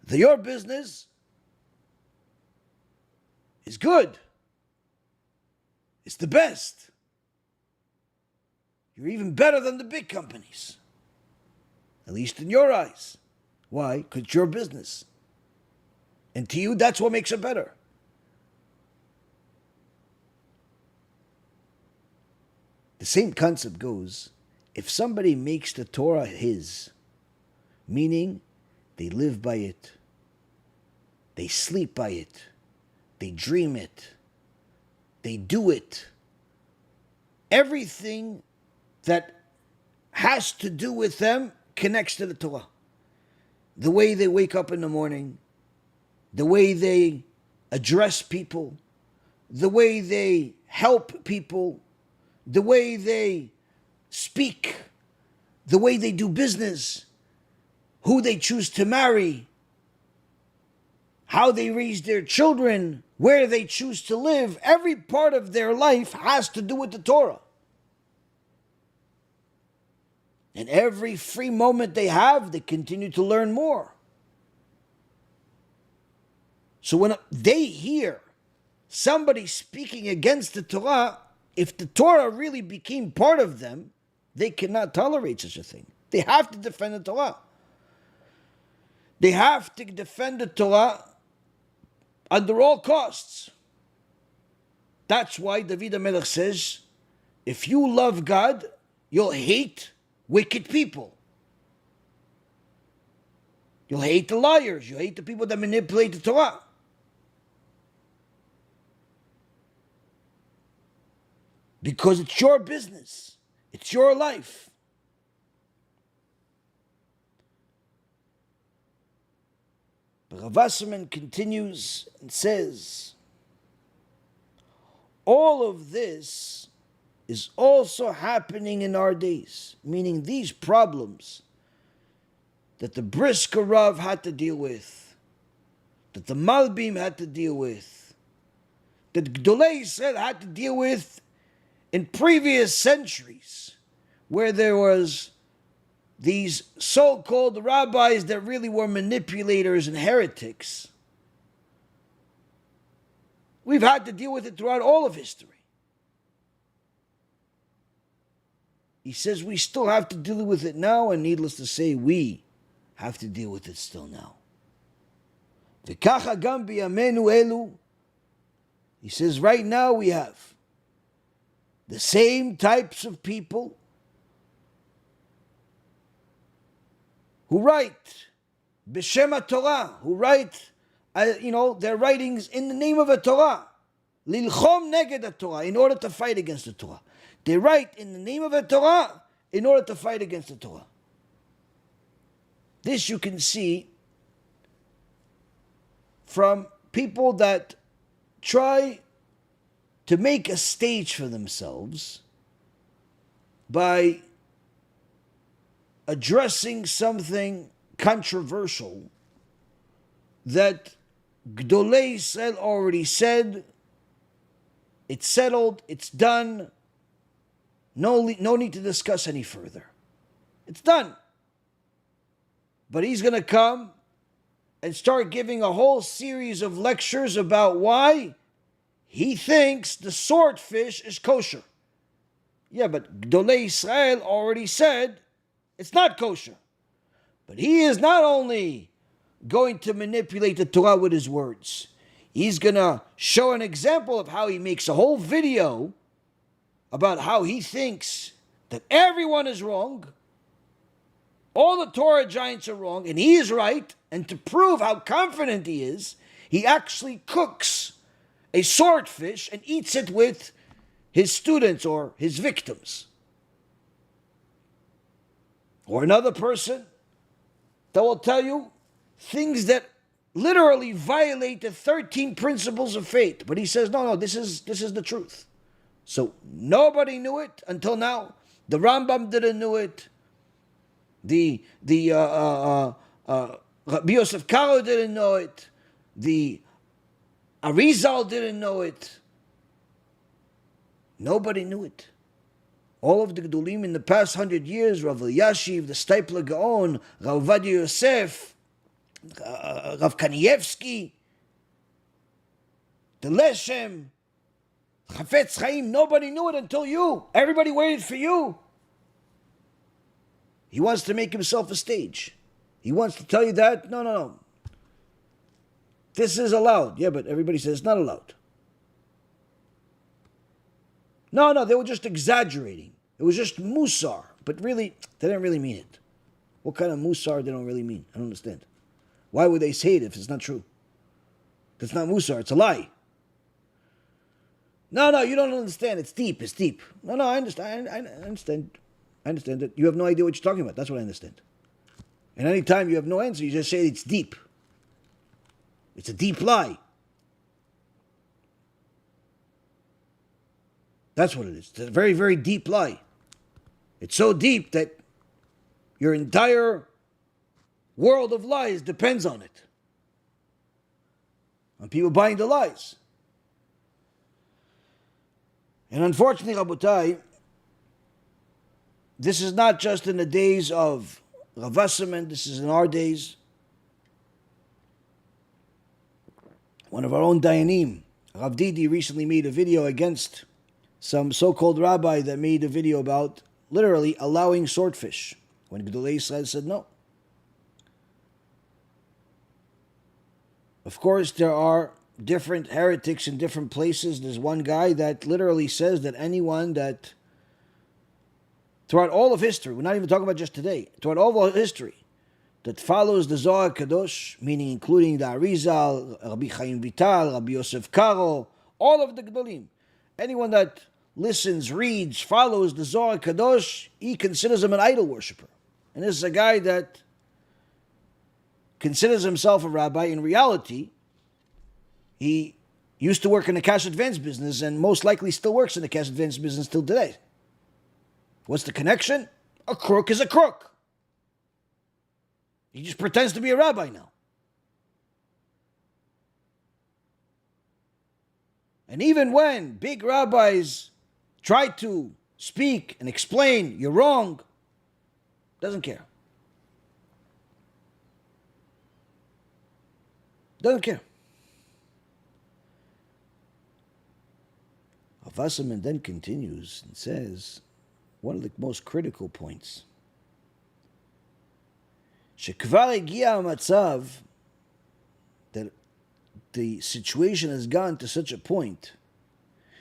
that your business is good. It's the best. You're even better than the big companies. At least in your eyes. Why? Because it's your business. And to you, that's what makes it better. The same concept goes, if somebody makes the Torah his, meaning they live by it, they sleep by it, they dream it, they do it, everything that has to do with them connects to the Torah. The way they wake up in the morning, the way they address people, the way they help people, the way they speak, the way they do business, who they choose to marry, how they raise their children, where they choose to live, every part of their life has to do with the Torah. And every free moment they have, they continue to learn more. So when they hear somebody speaking against the Torah, if the Torah really became part of them, they cannot tolerate such a thing. They have to defend the Torah. They have to defend the Torah under all costs. That's why David HaMelech says, if you love God, you'll hate wicked people. You'll hate the liars. You'll hate the people that manipulate the Torah. Because it's your business. It's your life. But Wasserman continues and says, all of this is also happening in our days, meaning these problems that the Brisker Rav had to deal with, that the Malbim had to deal with, that Gdolei Yisrael had to deal with in previous centuries, where there was these so-called rabbis that really were manipulators and heretics. We've had to deal with it throughout all of history. He says we still have to deal with it now, and needless to say, we have to deal with it still now. V'kacha gam biyamenu elu. He says right now we have the same types of people who write B'Shem Torah, who write their writings in the name of a Torah. Lilchom neged a Torah, in order to fight against the Torah. They write in the name of a Torah in order to fight against the Torah. This you can see from people that try to make a stage for themselves by addressing something controversial that Gdolei Yisrael already said. It's settled, it's done, no need to discuss any further. It's done. But he's going to come and start giving a whole series of lectures about why he thinks the swordfish is kosher. Yeah, but Gdolei Yisrael already said it's not kosher. But he is not only going to manipulate the Torah with his words, he's going to show an example of how he makes a whole video about how he thinks that everyone is wrong, all the Torah giants are wrong, and he is right. And to prove how confident he is, he actually cooks a swordfish and eats it with his students or his victims. Or another person that will tell you things that literally violate the 13 principles of faith. But he says, no, this is the truth. So nobody knew it until now. The Rambam didn't know it. The Rabbi Yosef Karo didn't know it. The Arizal didn't know it. Nobody knew it. All of the Gedolim in the past 100 years, Rav Elyashiv, the Stipler Gaon, Rav Ovadia Yosef, Rav Kanievsky, the Leshem, Chafetz Chaim, nobody knew it until you. Everybody waited for you. He wants to make himself a stage. He wants to tell you that, no. This is allowed. Yeah, but everybody says it's not allowed. No, they were just exaggerating. It was just musar. But really, they didn't really mean it. What kind of musar they don't really mean? I don't understand. Why would they say it if it's not true? That's not musar, it's a lie. No, you don't understand. It's deep. No, I understand. I understand. I understand that you have no idea what you're talking about. That's what I understand. And any time you have no answer, you just say it's deep. It's a deep lie. That's what it is. It's a very, very deep lie. It's so deep that your entire world of lies depends on it. On people buying the lies. And unfortunately, Rabotai, this is not just in the days of Wasserman, this is in our days. One of our own Dayanim, Rav Didi, recently made a video against some so-called rabbi that made a video about literally allowing swordfish, when Gdolei Yisrael said no. Of course, there are different heretics in different places. There's one guy that literally says that anyone that, throughout all of history, we're not even talking about just today, throughout all of history, that follows the Zohar Kadosh, meaning including the Arizal, Rabbi Chaim Vital, Rabbi Yosef Karo, all of the Gedolim, anyone that listens, reads, follows the Zohar Kadosh, he considers him an idol worshiper. And this is a guy that considers himself a rabbi. In reality, he used to work in the cash advance business and most likely still works in the cash advance business till today. What's the connection? A crook is a crook. He just pretends to be a rabbi now. And even when big rabbis try to speak and explain, you're wrong, doesn't care. Doesn't care. Wasserman then continues and says, one of the most critical points, שכבר הגיע המצב, that the situation has gone to such a point,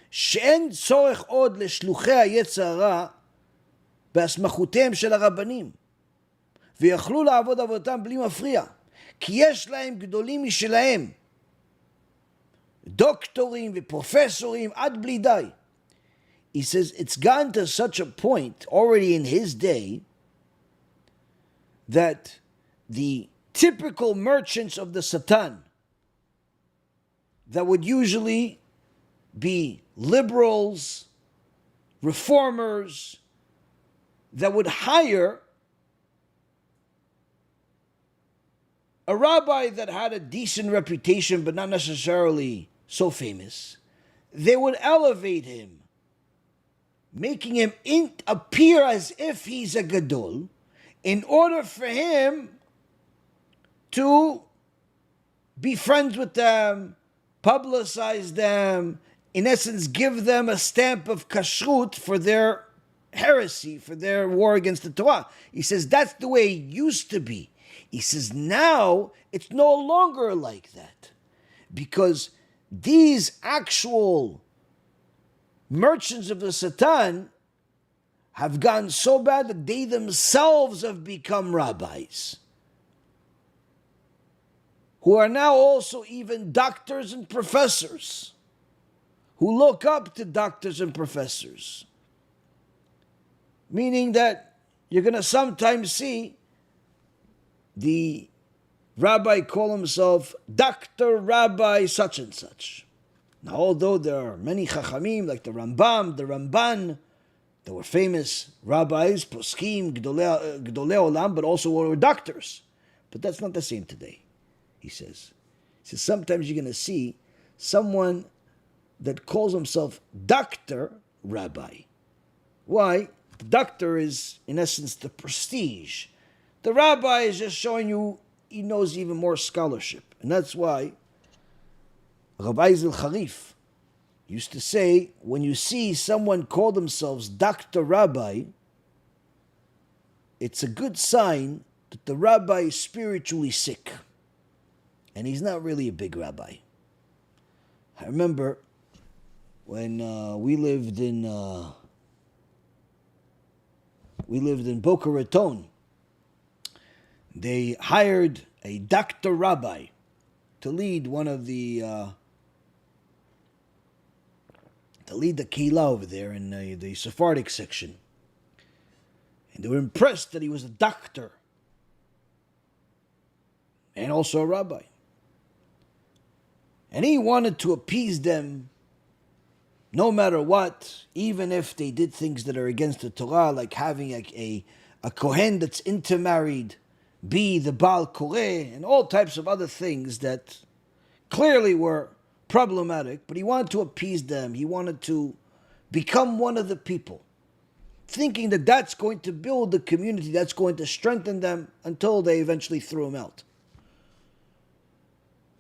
שאין צורך עוד לשלוחי היצר הרע בהסמכותיהם של הרבנים, ויכלו לעבוד עבודתם בלי מפריע, כי יש להם גדולים משלהם, דוקטורים ופרופסורים עד בלי די. He says it's gotten to such a point already in his day that the typical merchants of the Satan that would usually be liberals, reformers, that would hire a rabbi that had a decent reputation but not necessarily so famous, they would elevate him, making him appear as if he's a gadol, in order for him to be friends with them, publicize them, in essence give them a stamp of kashrut for their heresy, for their war against the Torah. He says that's the way it used to be. He says now it's no longer like that, because these actual merchants of the Satan have gotten so bad that they themselves have become rabbis, who are now also even doctors and professors, who look up to doctors and professors. Meaning that you're going to sometimes see the rabbi call himself Dr. Rabbi such and such. Now, although there are many chachamim like the Rambam, the Ramban, that were famous rabbis, poskim, gdolei olam, but also were doctors. But that's not the same today, he says. He says sometimes you're going to see someone that calls himself Dr. Rabbi. Why? The doctor is, in essence, the prestige. The rabbi is just showing you he knows even more scholarship. And that's why Rabbi Harif used to say, when you see someone call themselves Dr. Rabbi, it's a good sign that the rabbi is spiritually sick. And he's not really a big rabbi. I remember when we lived in Boca Raton, they hired a Dr. Rabbi to lead one of the keilah over there in the Sephardic section. And they were impressed that he was a doctor and also a rabbi. And he wanted to appease them no matter what, even if they did things that are against the Torah, like having a Kohen that's intermarried, be the Baal Koreh, and all types of other things that clearly were problematic, but he wanted to appease them. He wanted to become one of the people, thinking that that's going to build the community, that's going to strengthen them, until they eventually threw him out.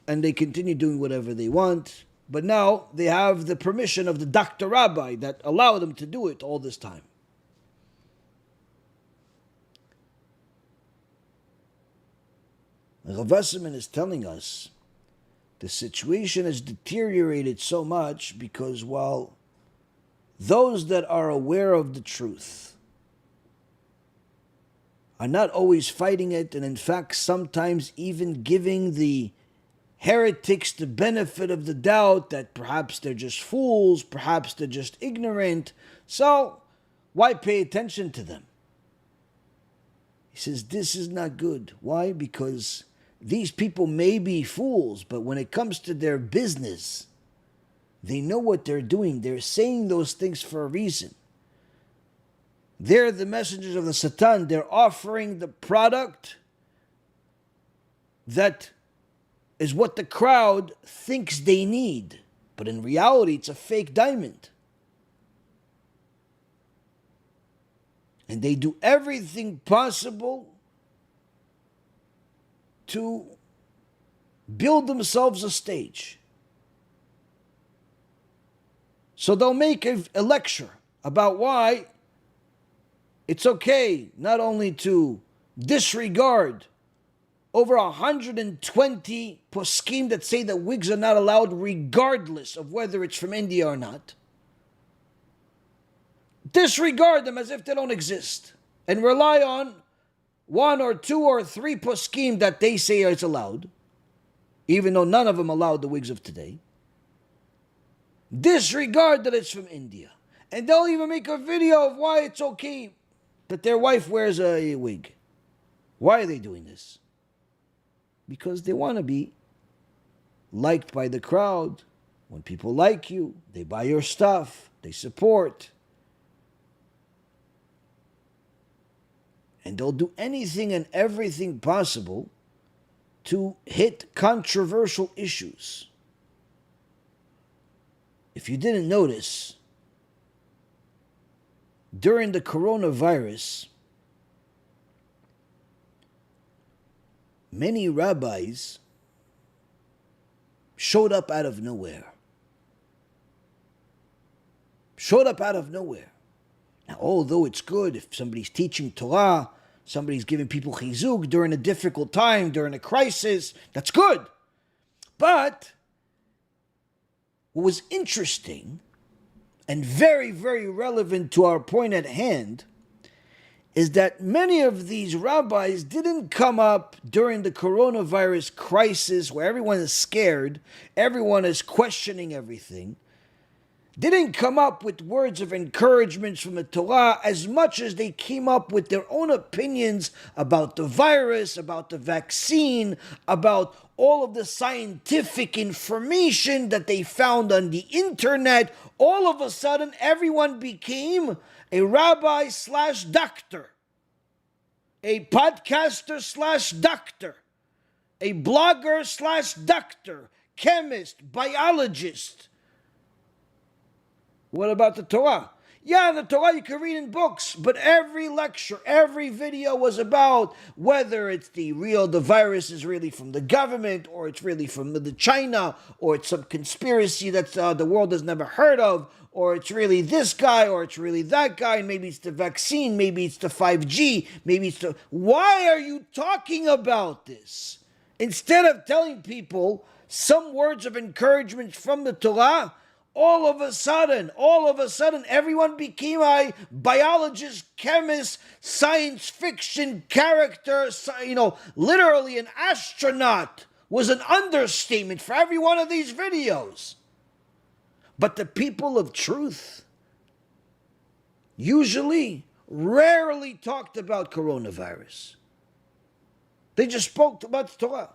And they continue doing whatever they want, but now they have the permission of the Dr. Rabbi that allowed them to do it all this time. Wasserman is telling us the situation has deteriorated so much because while those that are aware of the truth are not always fighting it, and in fact sometimes even giving the heretics the benefit of the doubt that perhaps they're just fools, perhaps they're just ignorant, so why pay attention to them? He says this is not good. Why? Because these people may be fools, but when it comes to their business, they know what they're doing. They're saying those things for a reason. They're the messengers of the Satan. They're offering the product that is what the crowd thinks they need. But in reality, it's a fake diamond. And they do everything possible to build themselves a stage. So they'll make a lecture about why it's okay not only to disregard over 120 poskim that say that wigs are not allowed regardless of whether it's from India or not. Disregard them as if they don't exist and rely on one or two or three poskim that they say is allowed, even though none of them allowed the wigs of today. disregard that it's from India. And they'll even make a video of why it's okay that their wife wears a wig. Why are they doing this? Because they want to be liked by the crowd. When people like you, they buy your stuff, they support. And they'll do anything and everything possible to hit controversial issues. If you didn't notice, during the coronavirus, many rabbis showed up out of nowhere. Now, although it's good if somebody's teaching Torah, somebody's giving people chizuk during a difficult time, during a crisis, that's good. But what was interesting and very, very relevant to our point at hand is that many of these rabbis didn't come up during the coronavirus crisis where everyone is scared, everyone is questioning everything, didn't come up with words of encouragement from the Torah as much as they came up with their own opinions about the virus, about the vaccine, about all of the scientific information that they found on the internet. All of a sudden, everyone became a rabbi slash doctor, a podcaster slash doctor, a blogger slash doctor, chemist, biologist. What about the Torah? Yeah, the Torah you can read in books, but every lecture, every video was about whether it's the virus is really from the government, or it's really from the China, or it's some conspiracy that the world has never heard of, or it's really this guy, or it's really that guy, and maybe it's the vaccine, maybe it's the 5G, maybe it's the... Why are you talking about this? Instead of telling people some words of encouragement from the Torah, all of a sudden, everyone became a biologist, chemist, science fiction character, literally an astronaut was an understatement for every one of these videos. But the people of truth rarely talked about coronavirus. They just spoke about the Torah.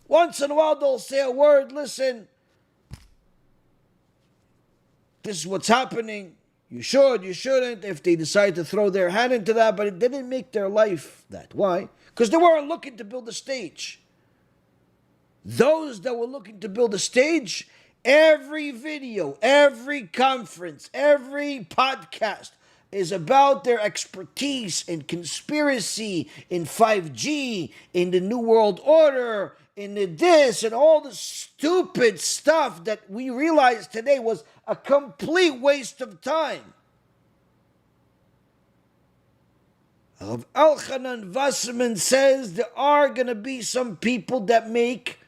Once in a while they'll say a word, listen, this is what's happening. You should, you shouldn't, if they decide to throw their hand into that, but it didn't make their life that. Why? Because they weren't looking to build a stage. Those that were looking to build a stage, every video, every conference, every podcast is about their expertise in conspiracy, in 5G, in the New World Order, in the this, and all the stupid stuff that we realize today was a complete waste of time. Elchonon Wasserman says there are going to be some people that make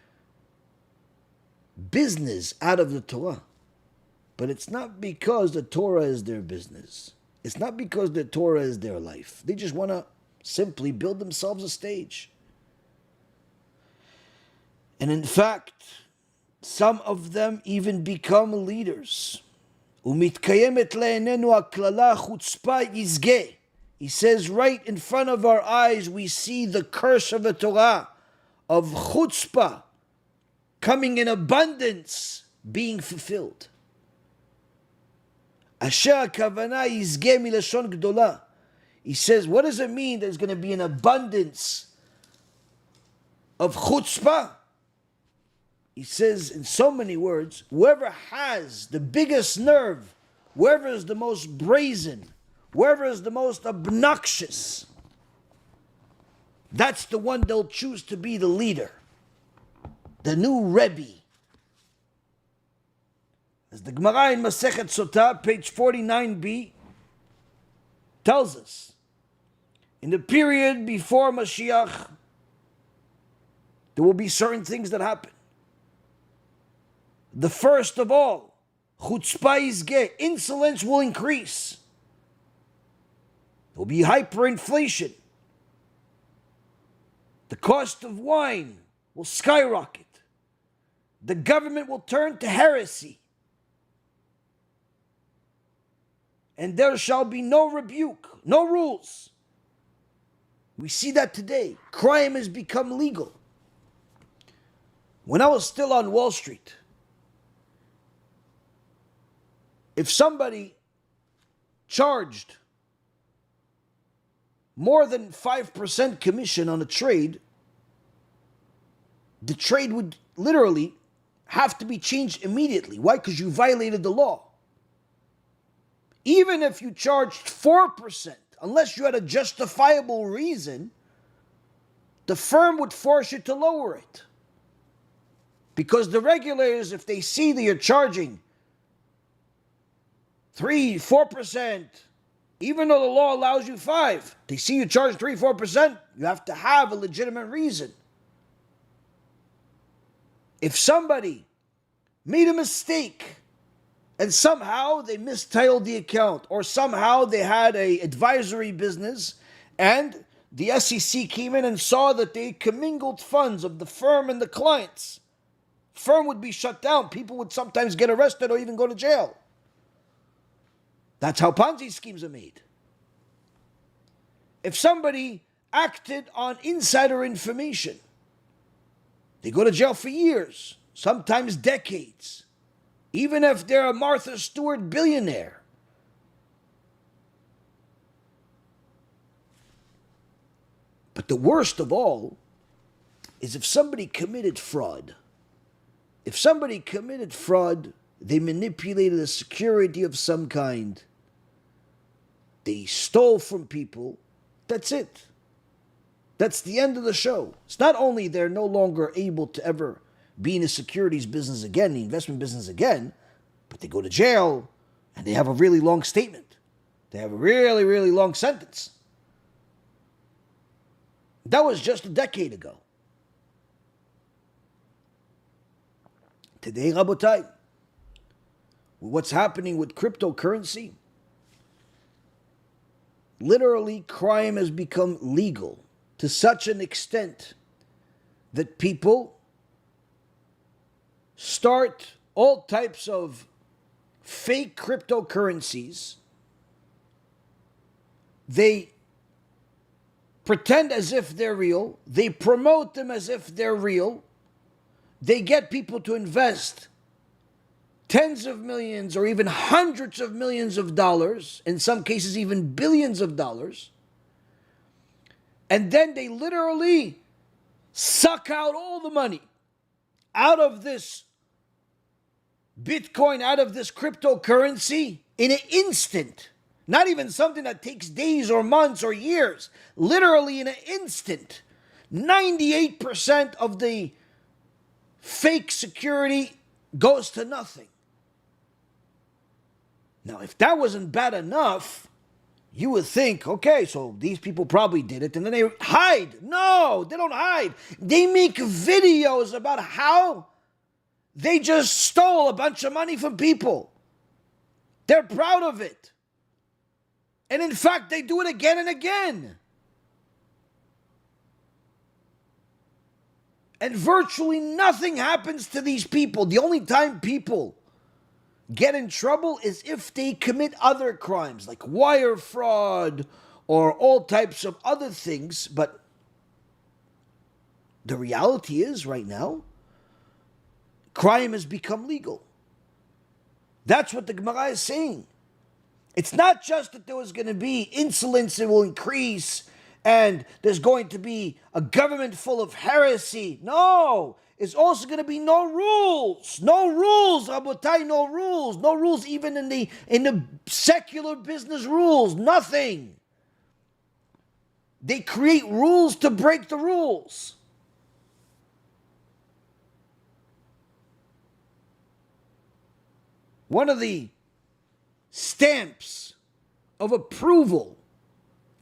business out of the Torah. But it's not because the Torah is their business. It's not because the Torah is their life. They just want to simply build themselves a stage. And in fact, some of them even become leaders. Umitkayemet le'enenu haklala chutzpah yizgeh. He says right in front of our eyes we see the curse of the Torah, of chutzpah, coming in abundance, being fulfilled. Asher hakavana yizgeh milashon gdola. He says, what does it mean there's going to be an abundance of chutzpah? He says in so many words, whoever has the biggest nerve, whoever is the most brazen, whoever is the most obnoxious, that's the one they'll choose to be the leader, the new Rebbe. As the Gemara in Masechet Sotah, page 49b, tells us, in the period before Mashiach, there will be certain things that happen. The first of all, chutzpah yizgeh, insolence will increase. There will be hyperinflation. The cost of wine will skyrocket. The government will turn to heresy. and there shall be no rebuke, no rules. We see that today. Crime has become legal. When I was still on Wall Street, if somebody charged more than 5% commission on a trade, the trade would literally have to be changed immediately. Why? Because you violated the law. Even if you charged 4%, unless you had a justifiable reason, the firm would force you to lower it. Because the regulators, if they see that you're charging 3%, 4%, even though the law allows you 5%, they see you charge 3%, 4%, you have to have a legitimate reason. If somebody made a mistake and somehow they mistitled the account, or somehow they had an advisory business and the SEC came in and saw that they commingled funds of the firm and the clients, firm would be shut down. People would sometimes get arrested or even go to jail. That's how Ponzi schemes are made. If somebody acted on insider information, they go to jail for years, sometimes decades, even if they're a Martha Stewart billionaire. But the worst of all is if somebody committed fraud. If somebody committed fraud, they manipulated a security of some kind, they stole from people, that's it. That's the end of the show. It's not only they're no longer able to ever be in the securities business again, the investment business again, but they go to jail and they have a really long statement. They have a really, really long sentence. That was just a decade ago. Today, Rabotai, what's happening with cryptocurrency? Literally, crime has become legal to such an extent that people start all types of fake cryptocurrencies. They pretend as if they're real. They promote them as if they're real. They get people to invest tens of millions or even hundreds of millions of dollars, in some cases even billions of dollars. And then they literally suck out all the money out of this Bitcoin, out of this cryptocurrency in an instant. Not even something that takes days or months or years. Literally in an instant. 98% of the fake security goes to nothing. Now, if that wasn't bad enough, you would think, okay, so these people probably did it, and then they hide. No, they don't hide. They make videos about how they just stole a bunch of money from people. They're proud of it. And in fact, they do it again and again. And virtually nothing happens to these people. The only time people get in trouble is if they commit other crimes, like wire fraud or all types of other things. But the reality is, right now, crime has become legal. That's what the Gemara is saying. It's not just that there was going to be insolence that will increase and there's going to be a government full of heresy. No, it's also going to be no rules. No rules, Rabotai, no rules. No rules even in the secular business rules. Nothing. They create rules to break the rules. One of the stamps of approval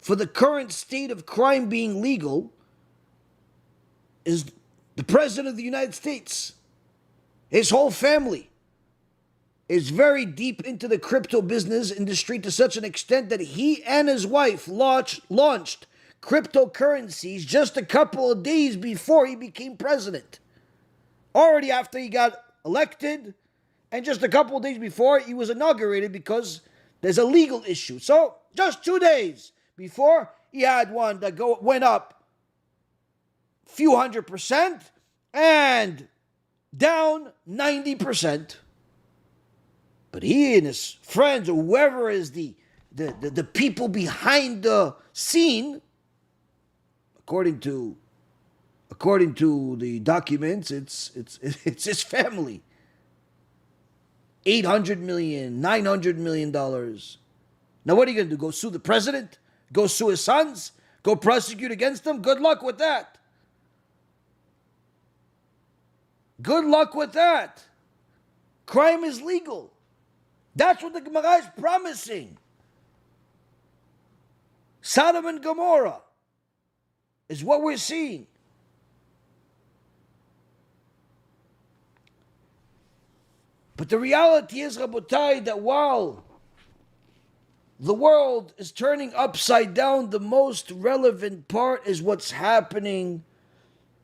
for the current state of crime being legal is the President of the United States. His whole family is very deep into the crypto business industry to such an extent that he and his wife launched cryptocurrencies just a couple of days before he became president. Already after he got elected, and just a couple of days before he was inaugurated, because There's a legal issue. So just 2 days before, he had one that went up a few 100% and down 90%. But he and his friends, or whoever is the people behind the scene, according to the documents, it's his family. $800 million, $900 million. Now what are you going to do? Go sue the president? Go sue his sons? Go prosecute against them? Good luck with that. Good luck with that. Crime is legal. That's what the Gemara is promising. Sodom and Gomorrah is what we're seeing. But the reality is, Rabotai, that while the world is turning upside down, the most relevant part is what's happening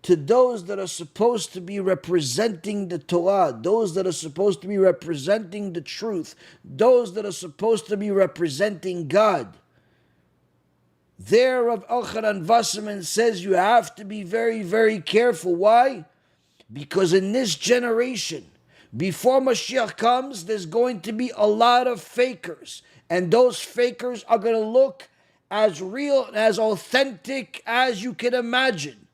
to those that are supposed to be representing the Torah, those that are supposed to be representing the truth, those that are supposed to be representing God. There, Rav Elchonon Wasserman says you have to be very, very careful. Why? Because in this generation, before Mashiach comes, there's going to be a lot of fakers. And those fakers are going to look as real and as authentic as you can imagine.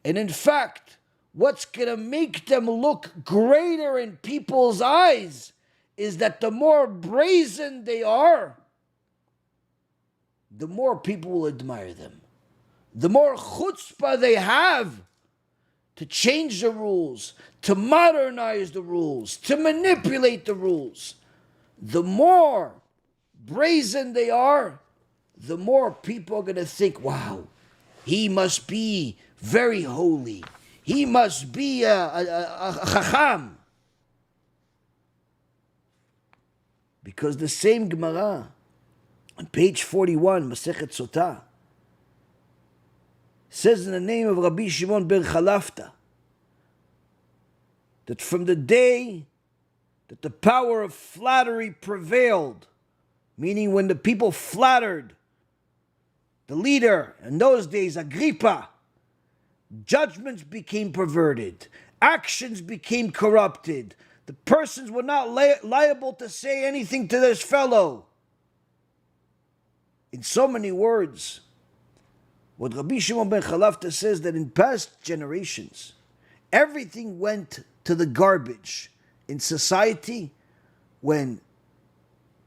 And in fact, what's going to make them look greater in people's eyes is that the more brazen they are, the more people will admire them. The more chutzpah they have to change the rules, to modernize the rules, to manipulate the rules. The more brazen they are, the more people are going to think, wow, he must be very holy. He must be a chacham. Because the same Gemara, on page 41, Masechet Sotah, says in the name of Rabbi Shimon ben Chalafta that from the day that the power of flattery prevailed, meaning when the people flattered the leader, in those days, Agrippa, judgments became perverted, actions became corrupted, the persons were not liable to say anything to this fellow. In so many words, what Rabbi Shimon ben Chalafta says that in past generations, everything went to the garbage in society when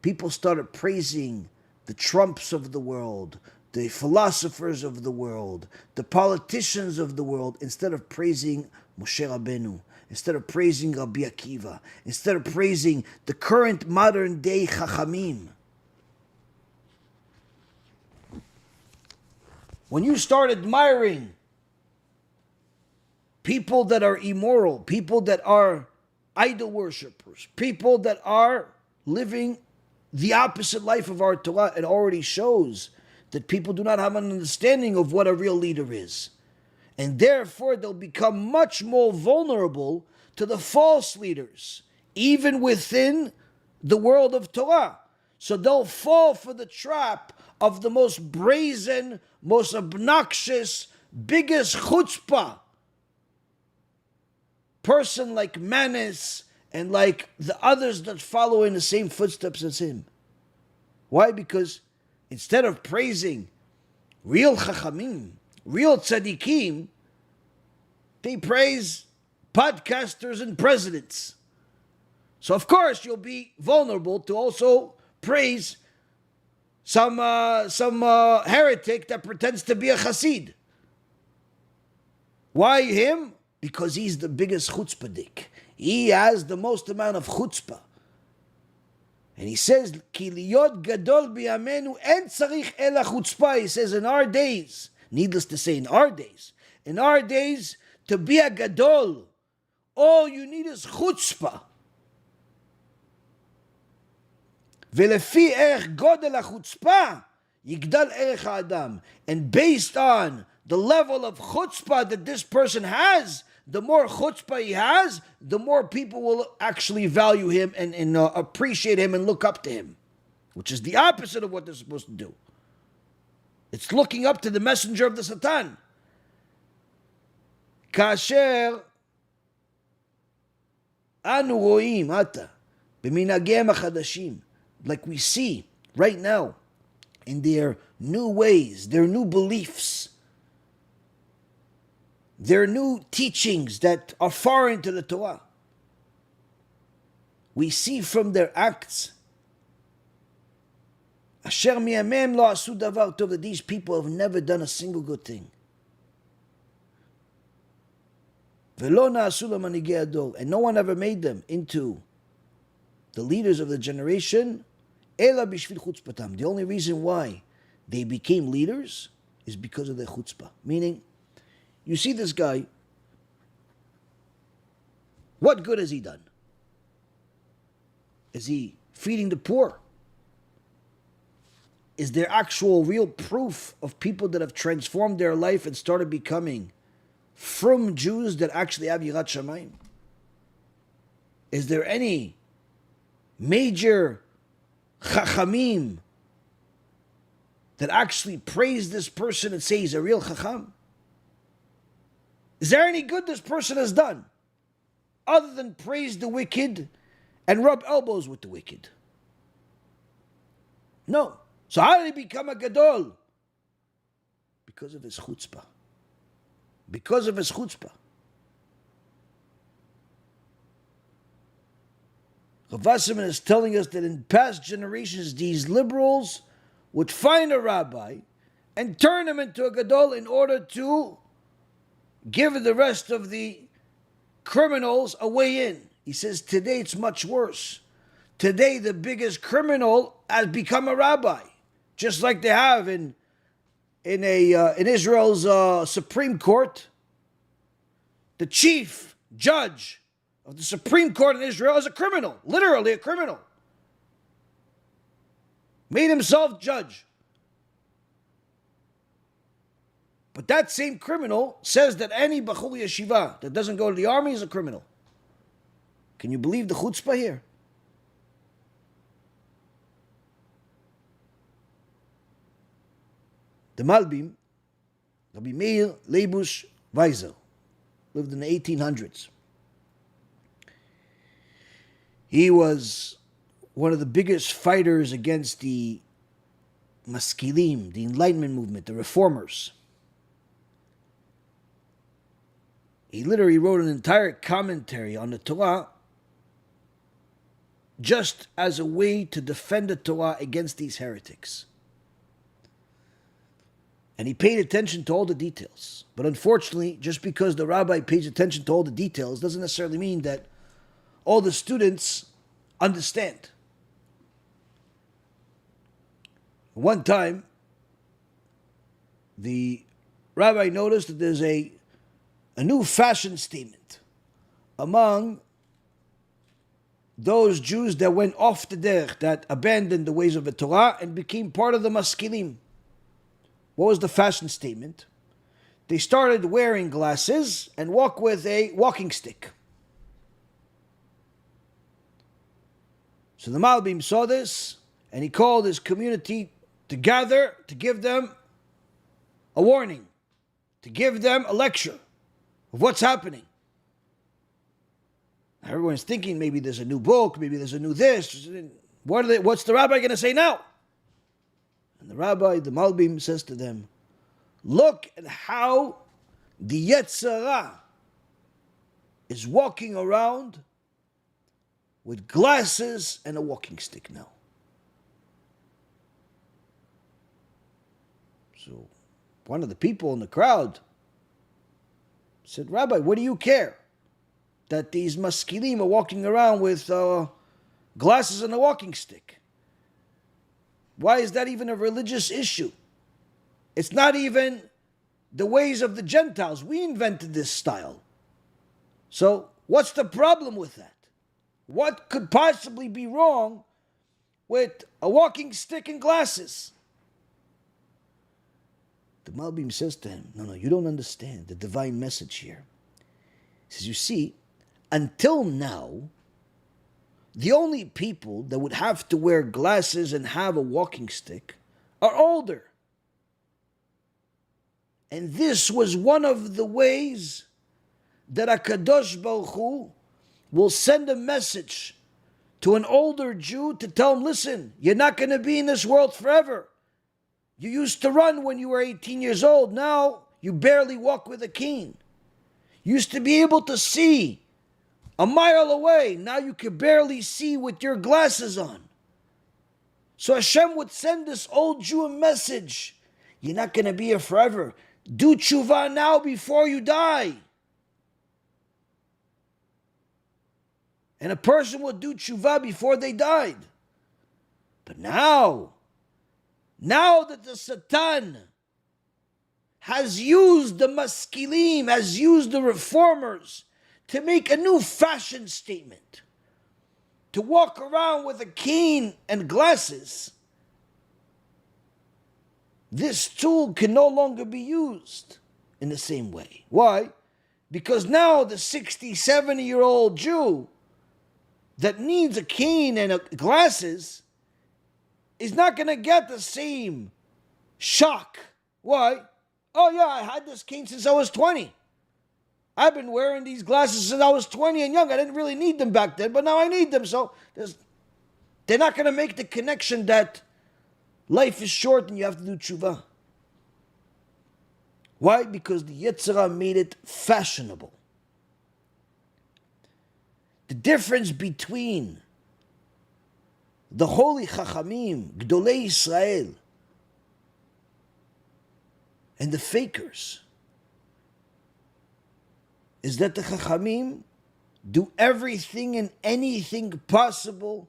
people started praising the Trumps of the world, the philosophers of the world, the politicians of the world, instead of praising Moshe Rabbeinu, instead of praising Rabbi Akiva, instead of praising the current modern day Chachamim. When you start admiring people that are immoral, people that are idol worshippers, people that are living the opposite life of our Torah, it already shows that people do not have an understanding of what a real leader is. And therefore, they'll become much more vulnerable to the false leaders, even within the world of Torah. So they'll fall for the trap of the most brazen, most obnoxious, biggest chutzpah person like Manis and like the others that follow in the same footsteps as him. Why? Because instead of praising real chachamim, real tzaddikim, they praise podcasters and presidents. So of course you'll be vulnerable to also praise some heretic that pretends to be a chassid. Why him? Because he's the biggest chutzpahdik. He has the most amount of chutzpah. And he says, Ki liyot gadol biyamenu en tzarich ela chutzpah. He says, in our days, needless to say, in our days, to be a gadol, all you need is chutzpah. Velefi erech godel ha-chutzpah, yigdal erech ha'adam. And based on the level of chutzpah that this person has, the more chutzpah he has, the more people will actually value him and appreciate him and look up to him, which is the opposite of what they're supposed to do. It's looking up to the messenger of the Satan. Kasher anu roim ata b'minageim hachadashim, like we see right now in their new ways, their new beliefs, their new teachings that are foreign to the Torah. We see from their acts, asher miyamem lo asu davar tov, that these people have never done a single good thing. Velo na'asu lamanigei ador, and no one ever made them into the leaders of the generation. Ela bishvil chutzpatam. The only reason why they became leaders is because of their chutzpah. Meaning, you see this guy, what good has he done? Is he feeding the poor? Is there actual real proof of people that have transformed their life and started becoming from Jews that actually have Yirat Shamayim? Is there any major chachamim that actually praise this person and say he's a real chacham? Is there any good this person has done other than praise the wicked and rub elbows with the wicked? No. So how did he become a gadol? Because of his chutzpah. Because of his chutzpah. Wasserman is telling us that in past generations, these liberals would find a rabbi and turn him into a gadol in order to give the rest of the criminals a way in. He says today it's much worse. Today the biggest criminal has become a rabbi, just like they have in Israel's Supreme Court. The chief judge of the Supreme Court in Israel is a criminal, literally a criminal. Made himself judge. But that same criminal says that any Bachur Yeshiva that doesn't go to the army is a criminal. Can you believe the chutzpah here? The Malbim, Rabbi Meir Leibush Weiser, lived in the 1800s. He was one of the biggest fighters against the Maskilim, the Enlightenment movement, the reformers. He literally wrote an entire commentary on the Torah just as a way to defend the Torah against these heretics. And he paid attention to all the details. But unfortunately, just because the rabbi pays attention to all the details doesn't necessarily mean that all the students understand. One time, the rabbi noticed that there's a new fashion statement among those Jews that went off the derech, that abandoned the ways of the Torah and became part of the Maskilim. What was the fashion statement? They started wearing glasses and walk with a walking stick. So the Malbim saw this and he called his community together to give them a warning, to give them a lecture of what's happening. Everyone's thinking maybe there's a new book, maybe there's a new this. What's the rabbi going to say now? And the rabbi, the Malbim, says to them, look at how the Yetzirah is walking around with glasses and a walking stick now. So one of the people in the crowd said, Rabbi, what do you care that these Maskilim are walking around with glasses and a walking stick? Why is that even a religious issue? It's not even the ways of the Gentiles. We invented this style. So what's the problem with that? What could possibly be wrong with a walking stick and glasses? The Malbim says to him, no, you don't understand the divine message here. He says, you see, until now, the only people that would have to wear glasses and have a walking stick are older. And this was one of the ways that HaKadosh Baruch Hu will send a message to an older Jew to tell him, listen, you're not going to be in this world forever. You used to run when you were 18 years old. Now you barely walk with a cane. You used to be able to see a mile away. Now you can barely see with your glasses on. So Hashem would send this old Jew a message. You're not going to be here forever. Do tshuva now before you die. And a person would do tshuva before they died. But now that the Satan has used the Maskilim, has used the reformers to make a new fashion statement, to walk around with a cane and glasses, this tool can no longer be used in the same way. Why? Because now the 60, 70-year-old Jew that needs a cane and glasses is not going to get the same shock. Why? Oh yeah, I had this cane since I was 20. I've been wearing these glasses since I was 20 and young. I didn't really need them back then, but now I need them. So they're not going to make the connection that life is short and you have to do tshuva. Why? Because the Yetzirah made it fashionable. The difference between the holy Chachamim, Gdolei Yisrael, and the fakers is that the Chachamim do everything and anything possible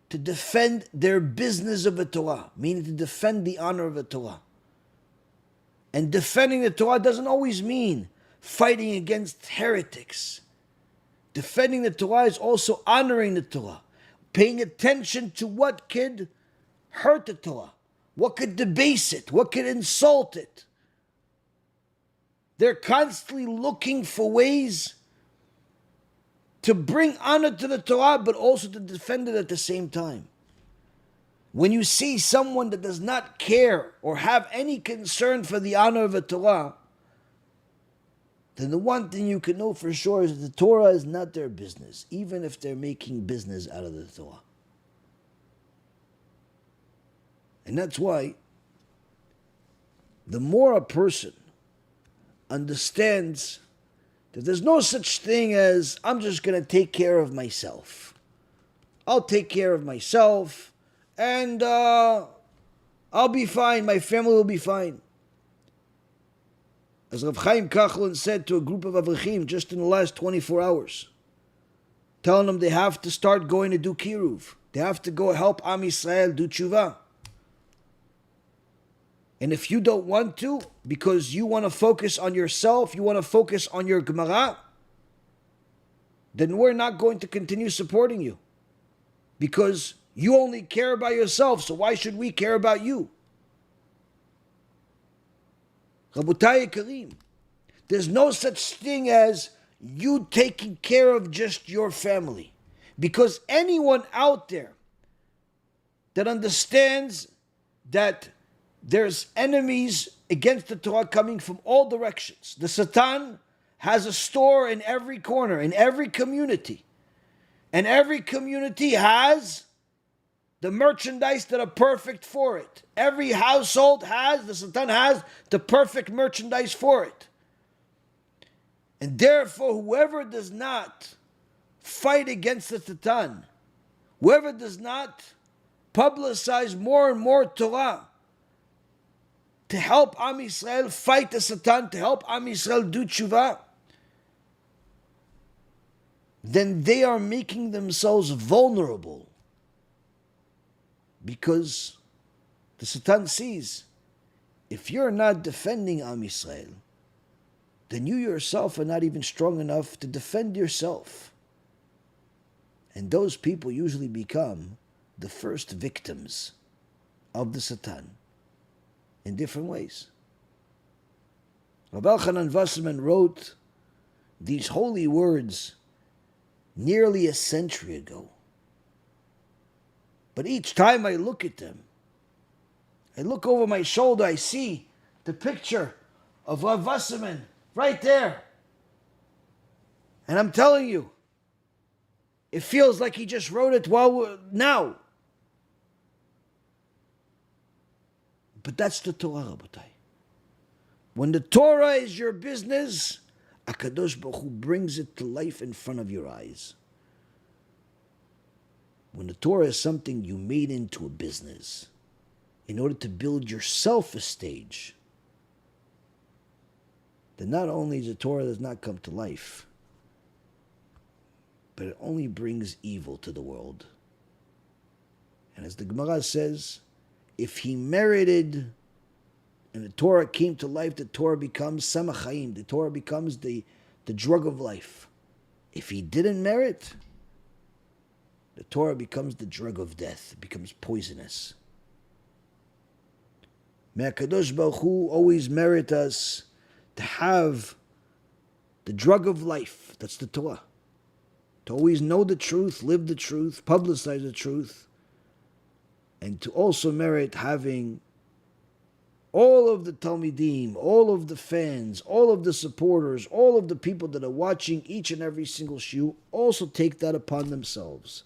to defend their business of a Torah, meaning to defend the honor of a Torah. And defending the Torah doesn't always mean fighting against heretics. Defending the Torah is also honoring the Torah, paying attention to what could hurt the Torah, what could debase it, what could insult it. They're constantly looking for ways to bring honor to the Torah, but also to defend it at the same time. When you see someone that does not care or have any concern for the honor of a Torah, then the one thing you can know for sure is that the Torah is not their business, even if they're making business out of the Torah. And that's why the more a person understands that there's no such thing as, I'm just going to take care of myself. I'll take care of myself and I'll be fine. My family will be fine. As Rav Chaim Kachlon said to a group of Avrechim just in the last 24 hours, telling them they have to start going to do Kiruv. They have to go help Am Yisrael do Tshuva. And if you don't want to, because you want to focus on yourself, you want to focus on your Gemara, then we're not going to continue supporting you. Because you only care about yourself, so why should we care about you? Rabotai Karim, there's no such thing as you taking care of just your family. Because anyone out there that understands that there's enemies against the Torah coming from all directions. The Satan has a store in every corner, in every community. And every community has the merchandise that are perfect for it. Every household the Satan has the perfect merchandise for it. And therefore, whoever does not fight against the Satan, whoever does not publicize more and more Torah, to help Am Yisrael fight the Satan, to help Am Yisrael do tshuva, then they are making themselves vulnerable. Because the Satan sees, if you're not defending Am Yisrael, then you yourself are not even strong enough to defend yourself. And those people usually become the first victims of the Satan in different ways. Rabbi Elchonon Wasserman wrote these holy words nearly a century ago. But each time I look at them, I look over my shoulder, I see the picture of Rav Wasserman right there. And I'm telling you, it feels like he just wrote it now. But that's the Torah, Rabbi. When the Torah is your business, HaKadosh Baruch Hu brings it to life in front of your eyes. When the Torah is something you made into a business in order to build yourself a stage, then not only does the Torah does not come to life, but it only brings evil to the world. And as the Gemara says, if he merited and the Torah came to life, the Torah becomes Samachayim, the Torah becomes the drug of life. If he didn't merit, the Torah becomes the drug of death, it becomes poisonous. May HaKadosh Baruch Hu always merit us to have the drug of life, that's the Torah. To always know the truth, live the truth, publicize the truth, and to also merit having all of the Talmidim, all of the fans, all of the supporters, all of the people that are watching each and every single shiur also take that upon themselves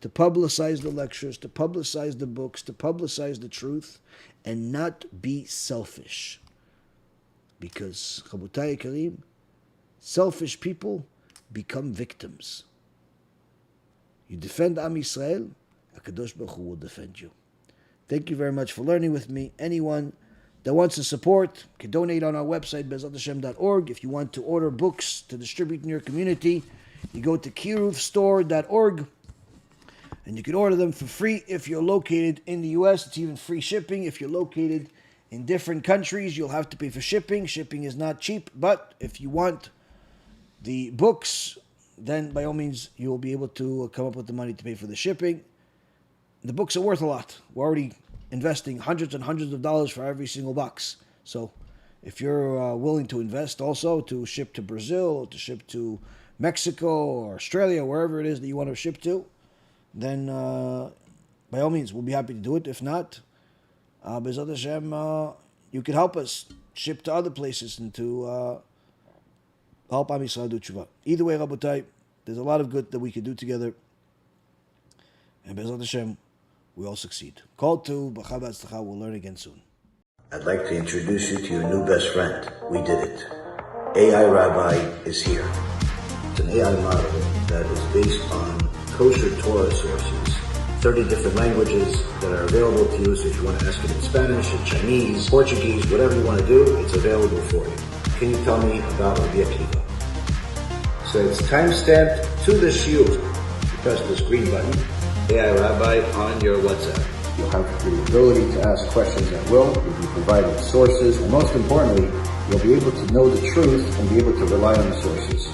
to publicize the lectures, to publicize the books, to publicize the truth, and not be selfish. Because, Chabutai Karim, selfish people become victims. You defend Am Yisrael, HaKadosh Baruch Hu will defend you. Thank you very much for learning with me. Anyone that wants to support can donate on our website, BeEzrat If you want to order books to distribute in your community, you go to kiruvstore.org and you can order them for free if you're located in the U.S. It's even free shipping. If you're located in different countries, you'll have to pay for shipping. Shipping is not cheap, but if you want the books, then by all means, you will be able to come up with the money to pay for the shipping. The books are worth a lot. We're already investing hundreds and hundreds of dollars for every single box. So if you're willing to invest also to ship to Brazil, or to ship to Mexico or Australia, wherever it is that you want to ship to, then by all means, we'll be happy to do it. If not, BeEzrat HaShem, you can help us ship to other places and to help Am Yisrael do Teshuva. Either way, Rabotai, there's a lot of good that we can do together. And BeEzrat HaShem, we all succeed. Call to B'cha B'atzlacha. We'll learn again soon. I'd like to introduce you to your new best friend. We did it. AI Rabbi is here. It's an AI model that is based on kosher Torah sources, 30 different languages that are available to you. So if you want to ask it in Spanish, in Chinese, Portuguese, whatever you want to do, it's available for you. Can you tell me about Rabbi Akiva? So it's time-stamped to the shiur. You press this green button, AI Rabbi on your WhatsApp. You'll have the ability to ask questions at will. You'll be provided sources, and most importantly, you'll be able to know the truth and be able to rely on the sources.